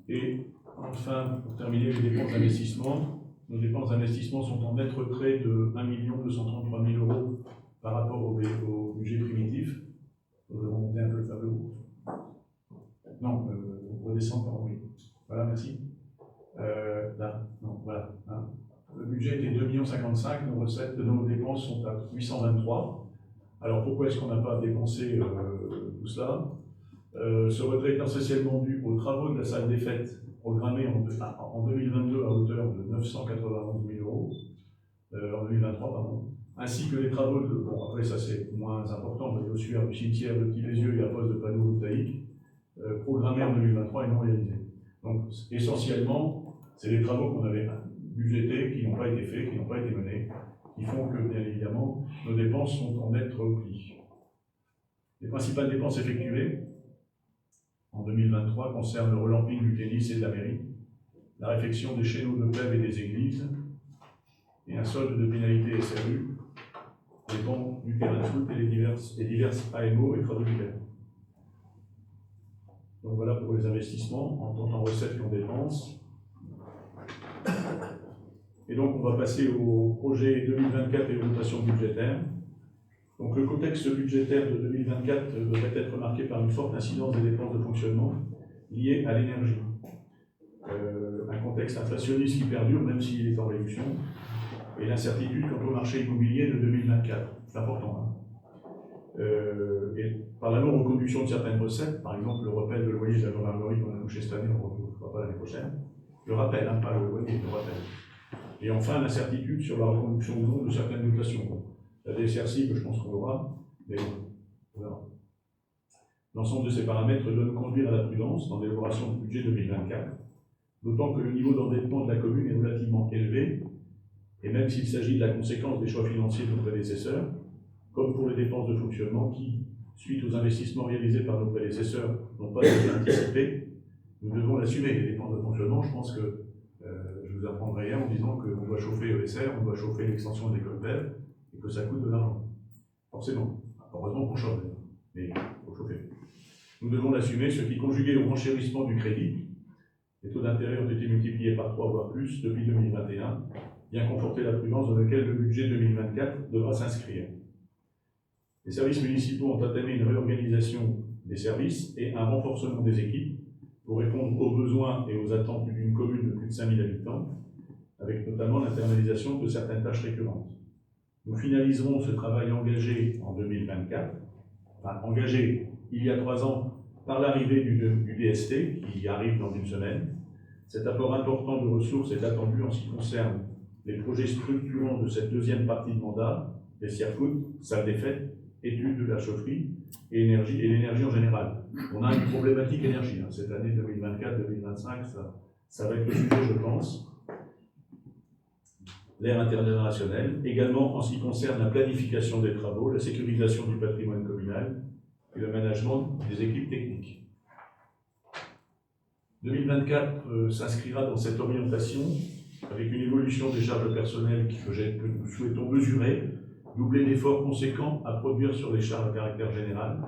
Et enfin, pour terminer, les dépenses d'investissement. Nos dépenses d'investissement sont en net retrait de 1 233 000 euros par rapport au budget primitif. Vous allez remonter un peu le tableau. Non, redescendre, pardon, oui. Voilà, merci. Là, non, voilà. Hein. Le budget était 2,55 millions, nos recettes, nos dépenses sont à 823. Alors pourquoi est-ce qu'on n'a pas dépensé tout cela? Ce retrait est essentiellement dû aux travaux de la salle des fêtes programmés en 2022 à hauteur de 991 000 euros, en 2023, pardon, ainsi que les travaux de, bon après ça c'est moins important, mais l'ossuaire du cimetière de Petit-les-Yeux et un poste de panneaux voltaïques, programmés en 2023 et non réalisés. Donc essentiellement, c'est des travaux qu'on avait budgétés, qui n'ont pas été faits, qui n'ont pas été menés, qui font que, bien évidemment, nos dépenses sont en net repli. Les principales dépenses effectuées en 2023 concernent le relamping du tennis et de la mairie, la réfection des chéneaux de plèbe et des églises, et un solde de pénalité SRU, les bancs du terrain de foot et les diverses AMO et traducteurs. Donc voilà pour les investissements, en tant en recettes qu'en dépenses. Et donc on va passer au projet 2024 et aux dotations budgétaires. Donc le contexte budgétaire de 2024 devrait être marqué par une forte incidence des dépenses de fonctionnement liées à l'énergie. Un contexte inflationniste qui perdure même s'il est en réduction, et l'incertitude quant au marché immobilier de 2024. C'est important. Hein. Et par la non-reconduction de certaines recettes, par exemple le rappel de loyer de la gendarmerie qu'on a touché cette année, on ne le fera pas l'année prochaine. Le rappel, hein, pas le loyer, le rappel. Et enfin l'incertitude sur la reconduction ou non de certaines dotations. La DSR cible, je pense qu'on l'aura, mais bon, on verra. L'ensemble de ces paramètres doit nous conduire à la prudence dans l'élaboration du budget 2024, d'autant que le niveau d'endettement de la commune est relativement élevé, et même s'il s'agit de la conséquence des choix financiers de nos prédécesseurs, comme pour les dépenses de fonctionnement qui, suite aux investissements réalisés par nos prédécesseurs, n'ont pas été anticipés, nous devons l'assumer. Les dépenses de fonctionnement, je pense que je vous apprendrai rien en disant qu'on doit chauffer ESR, on doit chauffer l'extension des écoles PEV, et que ça coûte de l'argent. Forcément. Heureusement qu'on chauffe, mais il faut chauffer. Nous devons l'assumer, ce qui, conjugué au renchérissement du crédit, les taux d'intérêt ont été multipliés par 3 voire plus depuis 2021, vient conforter la prudence dans laquelle le budget 2024 devra s'inscrire. Les services municipaux ont entamé une réorganisation des services et un renforcement des équipes pour répondre aux besoins et aux attentes d'une commune de plus de 5 000 habitants, avec notamment l'internalisation de certaines tâches récurrentes. Nous finaliserons ce travail engagé en 2024, enfin engagé il y a 3 ans par l'arrivée du DST qui arrive dans une semaine. Cet apport important de ressources est attendu en ce qui concerne les projets structurants de cette deuxième partie de mandat, les foot, salle des fêtes, études de la chaufferie et l'énergie en général. On a une problématique énergie. Hein. Cette année 2024-2025, ça va être le sujet, je pense. L'ère intergénérationnelle, également en ce qui concerne la planification des travaux, la sécurisation du patrimoine communal et le management des équipes techniques. 2024 s'inscrira dans cette orientation avec une évolution des charges personnelles que nous souhaitons mesurer, doubler d'efforts conséquents à produire sur les charges à caractère général,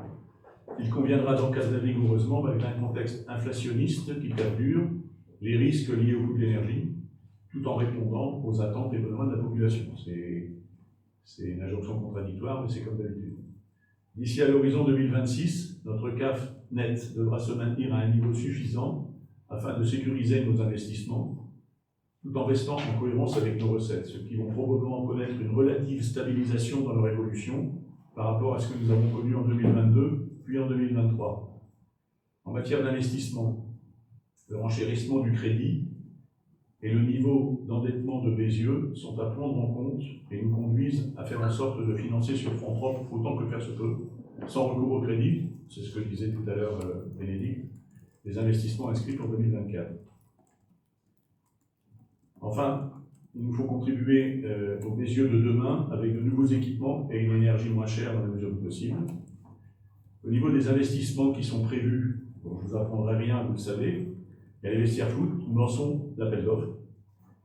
Il conviendra d'encadrer rigoureusement, malgré un contexte inflationniste qui perdure, les risques liés au coût de l'énergie, tout en répondant aux attentes et besoins de la population. C'est une injonction contradictoire, mais c'est comme d'habitude. D'ici à l'horizon 2026, notre CAF net devra se maintenir à un niveau suffisant afin de sécuriser nos investissements, tout en restant en cohérence avec nos recettes, ce qui vont probablement connaître une relative stabilisation dans leur évolution par rapport à ce que nous avons connu en 2022, puis en 2023. En matière d'investissement, le renchérissement du crédit et le niveau d'endettement de Bézieux sont à prendre en compte et nous conduisent à faire en sorte de financer sur fonds propres autant que faire se peut, sans recours au crédit, c'est ce que disait tout à l'heure Bénédicte, les investissements inscrits pour 2024. Enfin, il nous faut contribuer au Bézieux de demain avec de nouveaux équipements et une énergie moins chère dans la mesure du possible. Au niveau des investissements qui sont prévus, bon, je ne vous apprendrai rien, vous le savez, il y a les vestiaires foot, nous lançons l'appel d'offres,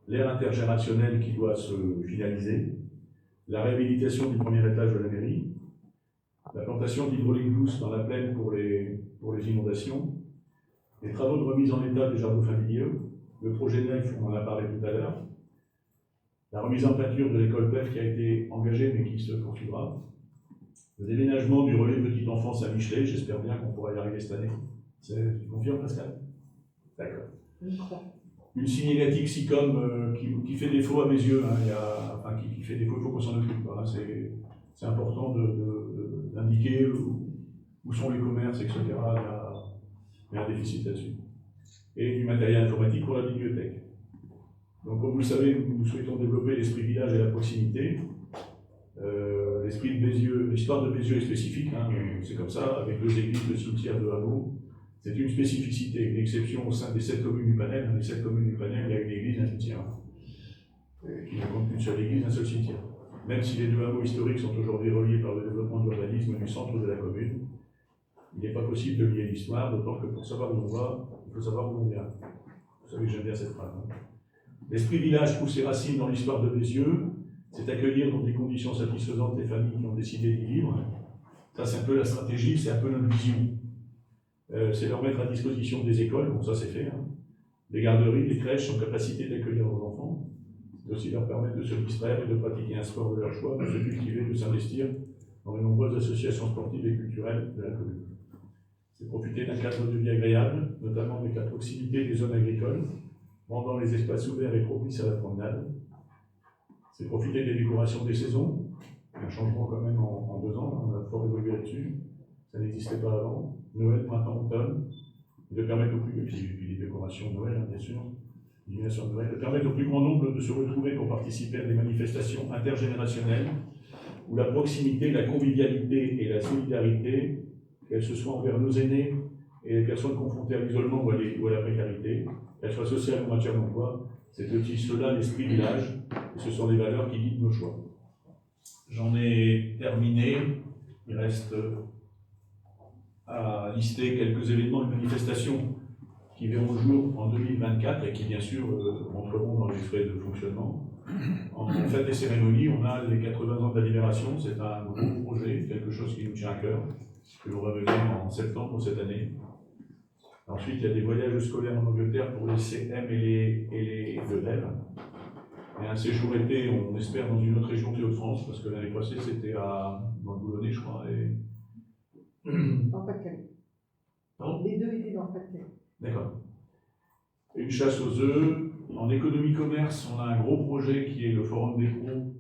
l'aire intergénérationnelle qui doit se finaliser, la réhabilitation du premier étage de la mairie, la plantation d'hydraulique douce dans la plaine pour les inondations, les travaux de remise en état des jardins familiaux, le projet neuf, on en a parlé tout à l'heure, la remise en peinture de l'école PEF qui a été engagée mais qui se poursuivra, le déménagement du relais petite enfance à Michelet, j'espère bien qu'on pourra y arriver cette année. Tu confirmes, Pascal? D'accord. Une signalétique SICOM qui fait défaut à mes yeux, hein, qui fait défaut, il faut qu'on s'en occupe. Hein, c'est important d'indiquer où sont les commerces, etc. Il y a un déficit là-dessus. Et du matériel informatique pour la bibliothèque. Donc, comme vous le savez, nous souhaitons développer l'esprit village et la proximité. L'esprit de Bézieux, l'histoire de Bézieux est spécifique, hein, c'est comme ça, avec 2 églises, 2 cimetières, 2 hameaux. C'est une spécificité, une exception au sein des 7 communes du panel. Les 7 communes du panel, il y a une église, un cimetière. Qui ne compte qu'une seule église, un seul cimetière. Même si les 2 hameaux historiques sont aujourd'hui reliés par le développement de l'urbanisme du centre de la commune, il n'est pas possible de lier l'histoire, d'autant que pour savoir où on va, il faut savoir où on vient. Vous savez que j'aime bien cette phrase. Hein. L'esprit village pousse ses racines dans l'histoire de Bézieux, c'est accueillir dans des conditions satisfaisantes les familles qui ont décidé d'y vivre. Ça, c'est un peu la stratégie, c'est un peu notre vision. C'est leur mettre à disposition des écoles, bon ça c'est fait, hein. Les garderies, les crèches en capacité d'accueillir leurs enfants. C'est aussi leur permettre de se distraire et de pratiquer un sport de leur choix, de se cultiver, de s'investir dans les nombreuses associations sportives et culturelles de la commune. C'est profiter d'un cadre de vie agréable, notamment avec la proximité des zones agricoles, rendant les espaces ouverts et propices à la promenade. C'est profiter des décorations des saisons, un changement quand même en 2 ans, on a fort évolué là-dessus, ça n'existait pas avant. Noël, printemps, automne, de permettre au plus, et puis les décorations de Noël, hein, bien sûr, l'illumination de Noël, de permettre au plus grand nombre de se retrouver pour participer à des manifestations intergénérationnelles où la proximité, la convivialité et la solidarité, qu'elles se soient envers nos aînés et les personnes confrontées à l'isolement ou à la précarité, qu'elles soient sociales ou en matière d'emploi, c'est aussi cela l'esprit village, et ce sont les valeurs qui guident nos choix. J'en ai terminé, il reste à lister quelques événements et manifestations qui verront le jour en 2024 et qui bien sûr entreront dans les frais de fonctionnement. En fait des cérémonies, on a les 80 ans de la Libération, c'est un gros projet, quelque chose qui nous tient à cœur, que l'on va mener en septembre cette année. Ensuite, il y a des voyages scolaires en Angleterre pour les CM et les élèves. Et un séjour été, on espère, dans une autre région que Hauts-de-France, parce que l'année passée, c'était dans le Boulonnais, je crois. Dans le Pas-de-Calais. Pardon ? Les 2 étaient dans le Pas-de-Calais. D'accord. Une chasse aux œufs. En économie-commerce, on a un gros projet qui est le Forum des pros,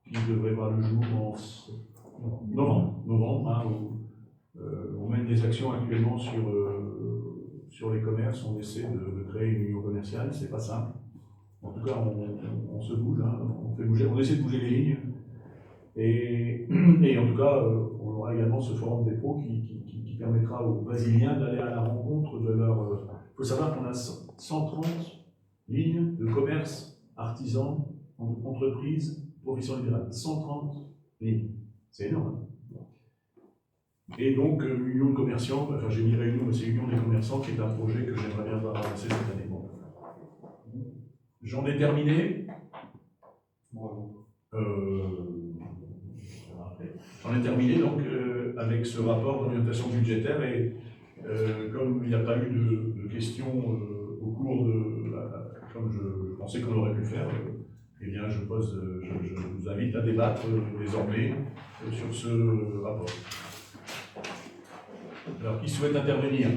qui devrait voir le jour en novembre, hein, où on mène des actions actuellement sur les commerces. On essaie de créer une union commerciale, c'est pas simple. En tout cas, on se bouge, hein, on essaie de bouger les lignes. Et en tout cas, on aura également ce forum des pros qui permettra aux Brésiliens d'aller à la rencontre de leur... Il faut savoir qu'on a 130 lignes de commerce, artisans, entreprises, professions libérales. 130 lignes. C'est énorme. Et donc, union de commerçants, enfin j'ai mis réunion, mais c'est union des commerçants qui est un projet que j'aimerais bien voir avancer cette année. Bon. J'en ai terminé. J'en ai terminé donc avec ce rapport d'orientation budgétaire et comme il n'y a pas eu de questions au cours de, comme je pensais qu'on aurait pu faire, eh bien je vous invite à débattre désormais sur ce rapport. Alors qui souhaite intervenir?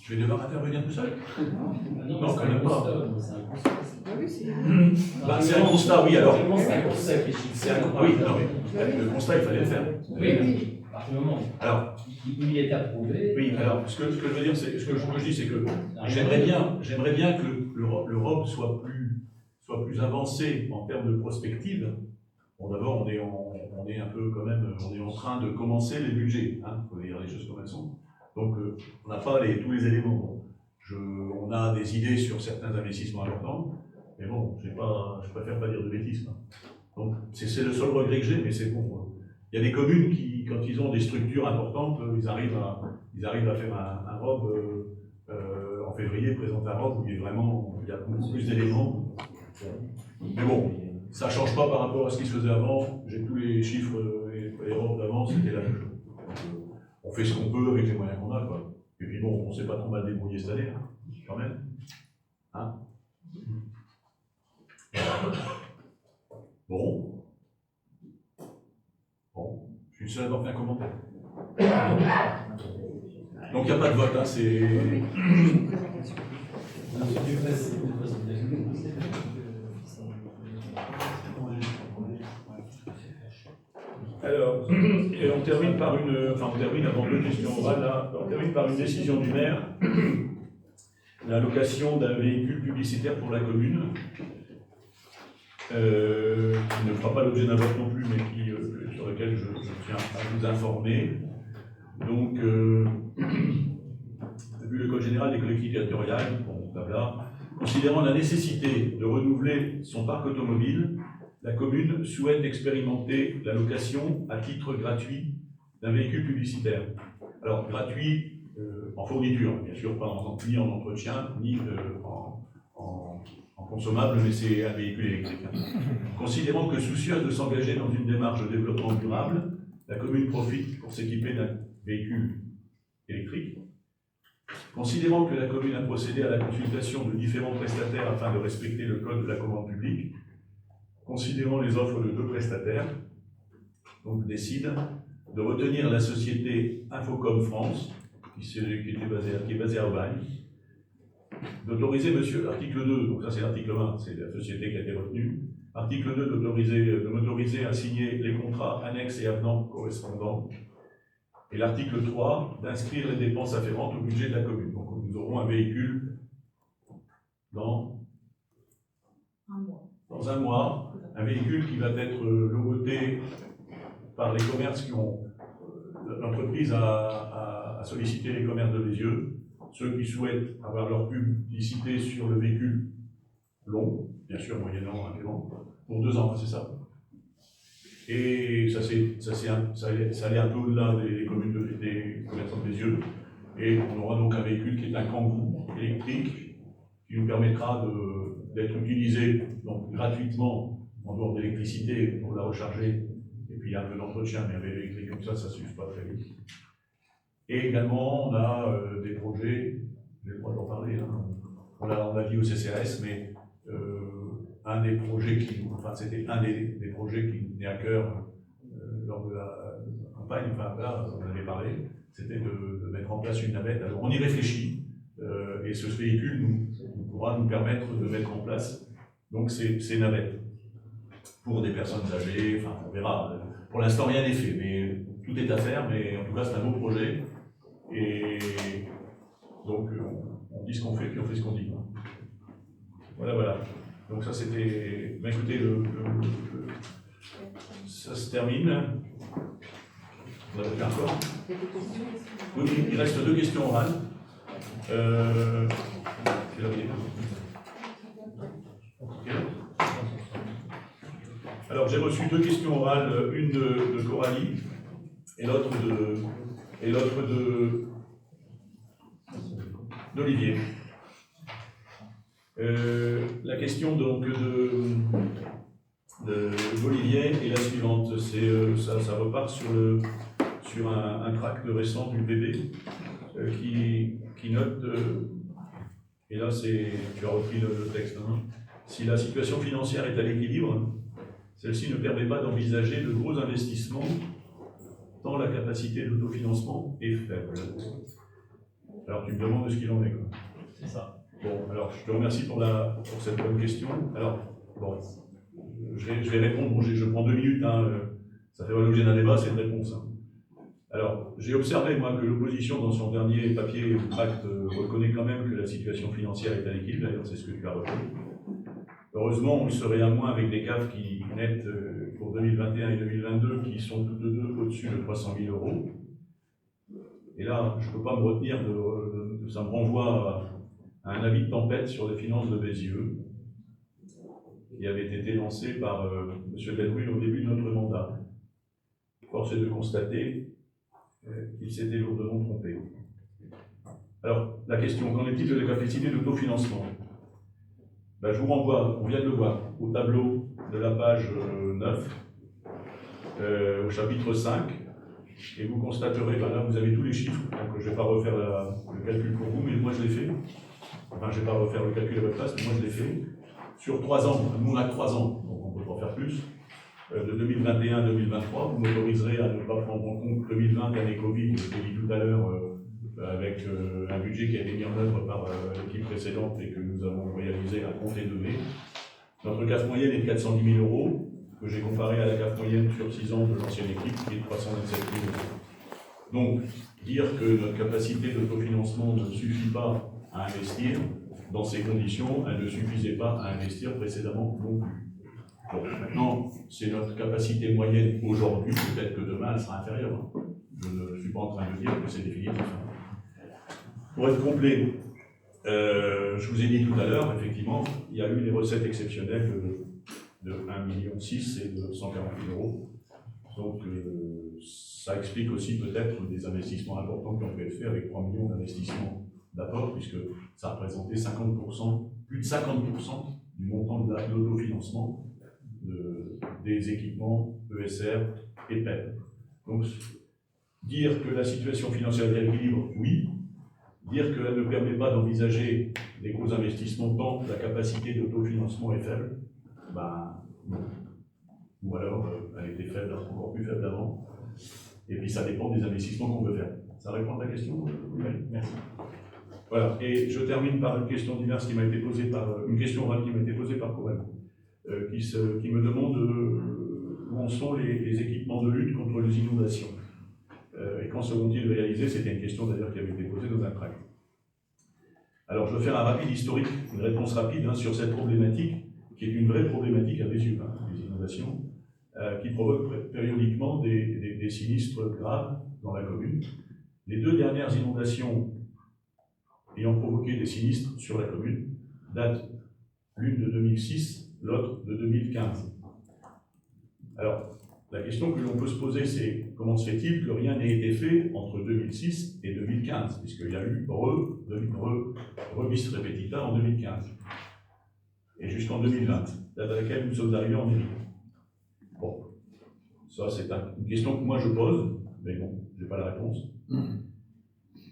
Je vais devoir intervenir tout seul? Non, quand même pas. Bah, c'est un constat, oui, alors. C'est un constat qui est chiffré. Ah oui, non, mais le constat, il fallait le faire. Oui, à partir du moment Alors, il est approuvé. oui, alors, ce que je veux dire, c'est, ce que je dis, c'est que j'aimerais bien que le ROB soit plus avancé en termes de prospective. Bon, d'abord, on est un peu quand même, on est en train de commencer les budgets, hein, il faut dire les choses comme elles sont. Donc, on n'a pas tous les éléments. On a des idées sur certains investissements importants, mais bon, je préfère pas dire de bêtises. Quoi. Donc, c'est le seul regret que j'ai, mais c'est bon. Il y a des communes qui, quand ils ont des structures importantes, ils arrivent à faire un ROB en février, présenter un ROB où il y a beaucoup plus d'éléments. Mais bon, ça ne change pas par rapport à ce qui se faisait avant. J'ai tous les chiffres et les ROB d'avant, c'était la même chose. On fait ce qu'on peut avec les moyens qu'on a, quoi. Et puis bon, on ne s'est pas trop mal débrouillé cette année, hein, quand même. Hein? Bon, je suis seul à avoir fait un commentaire. Donc il n'y a pas de vote, hein, c'est... Alors, et on termine par on termine avant deux questions orales, là, on termine par une décision du maire, l'allocation d'un véhicule publicitaire pour la commune, qui ne fera pas l'objet d'un vote non plus, mais sur lequel je tiens à vous informer. Donc, vu le Code général des collectivités territoriales, bon, blabla, considérant la nécessité de renouveler son parc automobile, la commune souhaite expérimenter la location à titre gratuit d'un véhicule publicitaire. Alors, gratuit en fourniture, bien sûr, pas ni en entretien, ni en consommable, mais c'est un véhicule électrique. Considérant que soucieuse de s'engager dans une démarche de développement durable, la commune profite pour s'équiper d'un véhicule électrique. Considérant que la commune a procédé à la consultation de différents prestataires afin de respecter le code de la commande publique, considérant les offres de deux prestataires, donc décide de retenir la société Infocom France, qui est basée à Aubagne, d'autoriser article 2, donc ça c'est l'article 1, c'est la société qui a été retenue, article 2 de m'autoriser à signer les contrats annexes et avenants correspondants, et l'article 3 d'inscrire les dépenses afférentes au budget de la commune. Donc nous aurons un véhicule dans un mois, un véhicule qui va être logoté par les commerces qui ont... L'entreprise a sollicité les commerces de Bézieux, ceux qui souhaitent avoir leur publicité sur le véhicule long, bien sûr moyennant un paiement, pour 2 ans, c'est ça. Et ça allait un peu au-delà des communes des commerçants de Bézieux, et on aura donc un véhicule qui est un Kangoo électrique, qui nous permettra d'être utilisé donc, gratuitement en dehors d'électricité pour la recharger, et puis il y a un peu d'entretien, mais avec l'électrique comme ça ne s'use pas très vite. Et également, on a des projets, j'ai le droit d'en parler, hein, on l'a dit au CCAS, mais un des projets c'était un des projets qui nous tenait à cœur lors de la campagne, enfin là, on en avait parlé, c'était de mettre en place une navette. Alors on y réfléchit, et ce véhicule pourra nous permettre de mettre en place donc ces navettes pour des personnes âgées, enfin on verra. Pour l'instant rien n'est fait, mais tout est à faire, mais en tout cas c'est un beau projet. Et donc on dit ce qu'on fait, puis on fait ce qu'on dit. Voilà. Donc ça c'était... Ben, écoutez, ça se termine. Vous avez fait encore? Oui, il reste 2 questions orales. Alors j'ai reçu 2 questions orales, une de Coralie et l'autre d'Olivier. La question donc d'Olivier est la suivante. Ça repart sur un tract récent du BB qui note, et là tu as repris le texte, hein, si la situation financière est à l'équilibre, celle-ci ne permet pas d'envisager de gros investissements tant la capacité d'autofinancement est faible. Alors tu me demandes de ce qu'il en est, quoi. C'est ça. Bon, alors je te remercie pour cette bonne question. Alors, bon, je vais répondre. Bon, je prends 2 minutes, hein, ça fait l'objet d'un débat, c'est une réponse. Hein. Alors, j'ai observé, moi, que l'opposition, dans son dernier papier tract, reconnaît quand même que la situation financière est à l'équilibre. D'ailleurs, c'est ce que tu as retenu. Heureusement, on le serait à moins avec des CAF qui nettent pour 2021 et 2022, qui sont toutes deux au-dessus de 300 000 euros. Et là, je ne peux pas me retenir ça me renvoie à un avis de tempête sur les finances de Bézieux, qui avait été lancé par M. Delruy au début de notre mandat. Force est de constater qu'il s'était lourdement trompé. Alors, la question, qu'en est-il de la capacité d'autofinancement? Ben, je vous renvoie, on vient de le voir, au tableau de la page 9, au chapitre 5, et vous constaterez, ben là vous avez tous les chiffres, donc je ne vais pas refaire le calcul pour vous, mais moi je l'ai fait. Enfin, je ne vais pas refaire le calcul à votre place, mais moi je l'ai fait. Sur 3 ans, nous on a 3 ans, donc on ne peut pas faire plus. De 2021 à 2023, vous m'autoriserez à ne pas prendre en compte 2020, année Covid, je l'ai dit tout à l'heure, avec un budget qui a été mis en œuvre par l'équipe précédente et que nous avons réalisé à compter de mai. Notre CAF moyenne est de 410 000 euros, que j'ai comparé à la CAF moyenne sur 6 ans de l'ancienne équipe, qui est de 327 000 euros. Donc, dire que notre capacité d'autofinancement ne suffit pas à investir, dans ces conditions, elle ne suffisait pas à investir précédemment non plus. Bon, maintenant, c'est notre capacité moyenne aujourd'hui, peut-être que demain elle sera inférieure. Je ne suis pas en train de dire que c'est définitif. Pour être complet, je vous ai dit tout à l'heure, effectivement, il y a eu les recettes exceptionnelles de 1,6 million et de 140 000 euros. Donc, ça explique aussi peut-être des investissements importants qui ont pu être faits avec 3 millions d'investissements d'apport, puisque ça représentait 50%, plus de 50% du montant de l'autofinancement des équipements ESR et PEP. Donc, dire que la situation financière est à l'équilibre, oui. Dire qu'elle ne permet pas d'envisager des gros investissements tant que la capacité d'autofinancement est faible, ben non. Ou alors elle était faible, encore plus faible avant. Et puis ça dépend des investissements qu'on veut faire. Ça répond à ta question? Oui, merci. Voilà, et je termine par une question diverse qui m'a été posée par une question orale qui m'a été posée par Corinne, qui me demande où en sont les équipements de lutte contre les inondations. Et quand seront-ils réalisés? C'était une question d'ailleurs qui avait été posée dans un tract. Alors je vais faire un rapide historique, une réponse rapide sur cette problématique, qui est une vraie problématique à Bézieux, les inondations, qui provoquent périodiquement des sinistres graves dans la commune. Les 2 dernières inondations ayant provoqué des sinistres sur la commune datent l'une de 2006, l'autre de 2015. Alors, la question que l'on peut se poser, c'est comment se fait-il que rien n'ait été fait entre 2006 et 2015, puisqu'il y a eu bis repetita en 2015, et jusqu'en 2020, date à laquelle nous sommes arrivés en mairie. Bon, ça c'est une question que moi je pose, mais bon, je n'ai pas la réponse.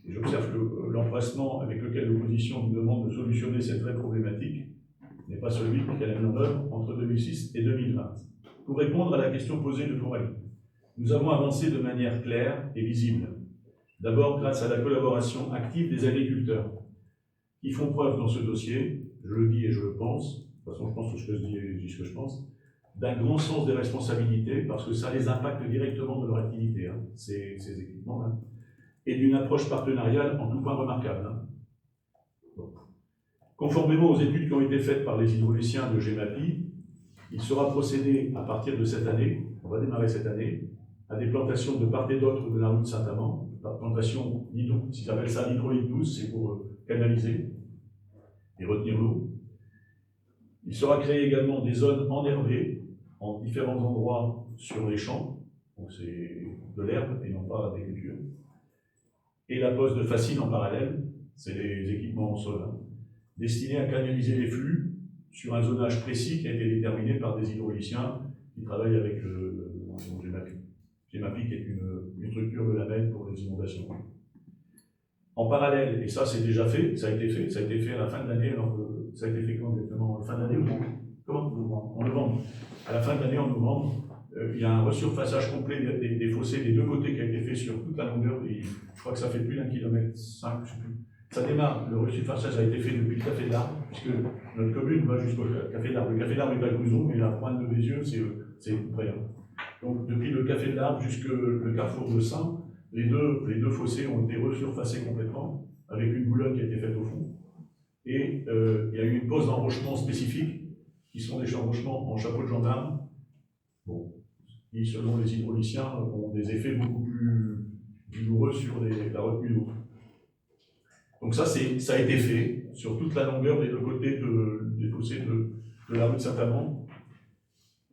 Et j'observe que l'empressement avec lequel l'opposition nous demande de solutionner cette vraie problématique n'est pas celui qu'elle a mis en œuvre entre 2006 et 2020. Pour répondre à la question posée de Coralie, nous avons avancé de manière claire et visible. D'abord grâce à la collaboration active des agriculteurs, qui font preuve dans ce dossier, je le dis et je le pense, de toute façon je pense que ce que je dis et je dis ce que je pense, d'un grand sens des responsabilités, parce que ça les impacte directement dans leur activité, ces équipements, et d'une approche partenariale en tout point remarquable. Bon. Conformément aux études qui ont été faites par les hydrauliciens de GEMAPI, il sera procédé à partir de cette année, on va démarrer cette année, à des plantations de part et d'autre de la route Saint-Amand, plantation, s'ils appellent ça l'hydraulique douce, c'est pour canaliser et retenir l'eau. Il sera créé également des zones enherbées en différents endroits sur les champs, donc c'est de l'herbe et non pas des cultures. Et la pose de fascines en parallèle, c'est les équipements en sol. destiné à canaliser les flux sur un zonage précis qui a été déterminé par des hydrauliciens qui travaillent avec GEMAPI, qui est une structure de label pour les inondations. En parallèle, et ça c'est déjà fait, ça a été fait à la fin de l'année, ça a été fait quand exactement? En fin d'année ou en novembre. À la fin de l'année, en novembre, il y a un resurfaçage complet des fossés des deux côtés qui a été fait sur toute la longueur, je crois que ça fait plus d'1,5 km, je sais plus. Ça démarre, le resurfaçage a été fait depuis le Café de l'Arbre, puisque notre commune va jusqu'au Café de l'Arbre. Le Café de l'Arbre est à Clouson, mais la pointe de Bézieux, c'est tout près. Donc depuis le Café de l'Arbre jusqu'au carrefour de Saint, les deux fossés ont été resurfacés complètement, avec une boulogne qui a été faite au fond. Et il y a eu une pose d'enrochement spécifique, qui sont des enrochements en chapeau de gendarme, bon, qui, selon les hydrauliciens, ont des effets beaucoup plus douloureux sur la retenue d'eau. Donc ça a été fait sur toute la longueur des deux côtés des fossés de la rue de Saint-Amand.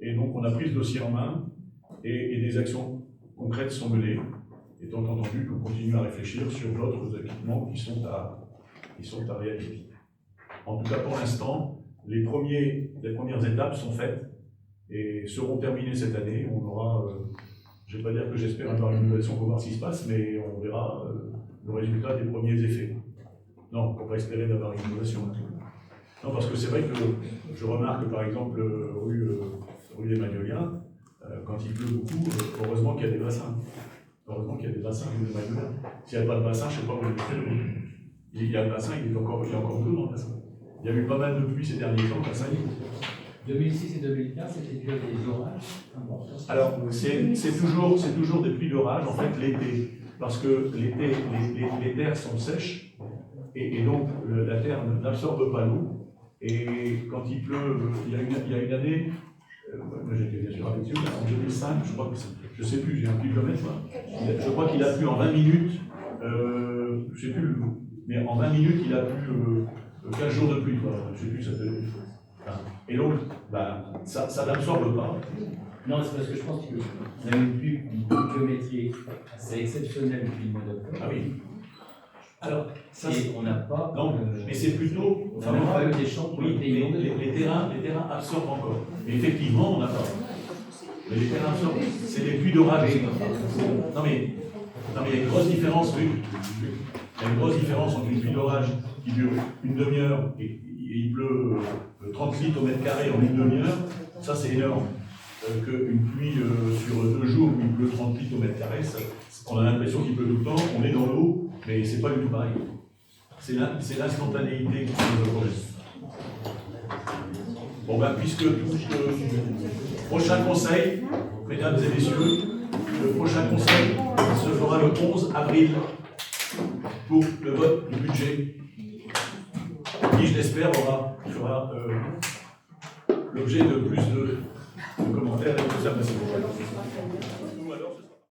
Et donc on a pris ce dossier en main et des actions concrètes sont menées, étant entendu qu'on continue à réfléchir sur d'autres équipements qui sont à réaliser. En tout cas, pour l'instant, les premières étapes sont faites et seront terminées cette année. On aura, je ne vais pas dire que j'espère avoir une innovation pour voir ce qui se passe, mais on verra le résultat des premiers effets. Non, on ne peut pas espérer d'avoir une innovation. Non, parce que c'est vrai que je remarque, par exemple, rue des Magnolias, quand il pleut beaucoup, heureusement qu'il y a des bassins. Heureusement qu'il y a des bassins rue des Magnolias. S'il n'y avait pas de bassin, je ne sais pas où il y a le bassin, il y a encore d'eau dans le bassin. Il y a eu pas mal de pluie ces derniers temps, le bassin. 2006 et 2015, c'était dû à des orages importants. Alors, c'est toujours des pluies d'orage, en fait, l'été. Parce que l'été, les terres sont sèches, et donc la terre n'absorbe pas l'eau. Et quand il pleut, il y a une année, moi j'étais bien sûr avec eux, en 2005, je ne sais plus, j'ai un kilomètre là. Je crois qu'il a plu en 20 minutes, je ne sais plus, mais en 20 minutes il a plu 15 jours de pluie, je ne sais plus, ça fait. Et donc, ça n'absorbe pas. Non, c'est parce que je pense qu'on a une pluie géométrie assez exceptionnelle depuis le mois d'octobre. Ah oui. Alors, ça, et on n'a pas. Non, mais c'est plutôt. On n'a même pas eu des champs qui ont été inondés. Les terrains absorbent encore. Mais effectivement, on n'a pas. Mais les terrains absorbent. C'est les pluies d'orage. Non, mais il y a une grosse différence, oui. Il y a une grosse différence entre une pluie d'orage qui dure une demi-heure et il pleut 30 litres au mètre carré en une demi-heure. Ça, c'est énorme. Qu'une pluie sur 2 jours où il pleut 30 litres au mètre carré, on a l'impression qu'il pleut tout le temps, on est dans l'eau, mais c'est pas du tout pareil. C'est l'instantanéité qui pose le problème. Bon puisque prochain conseil, mesdames et messieurs, le prochain conseil se fera le 11 avril pour le vote du budget, qui je l'espère fera l'objet de plus de commentaires et d'observations.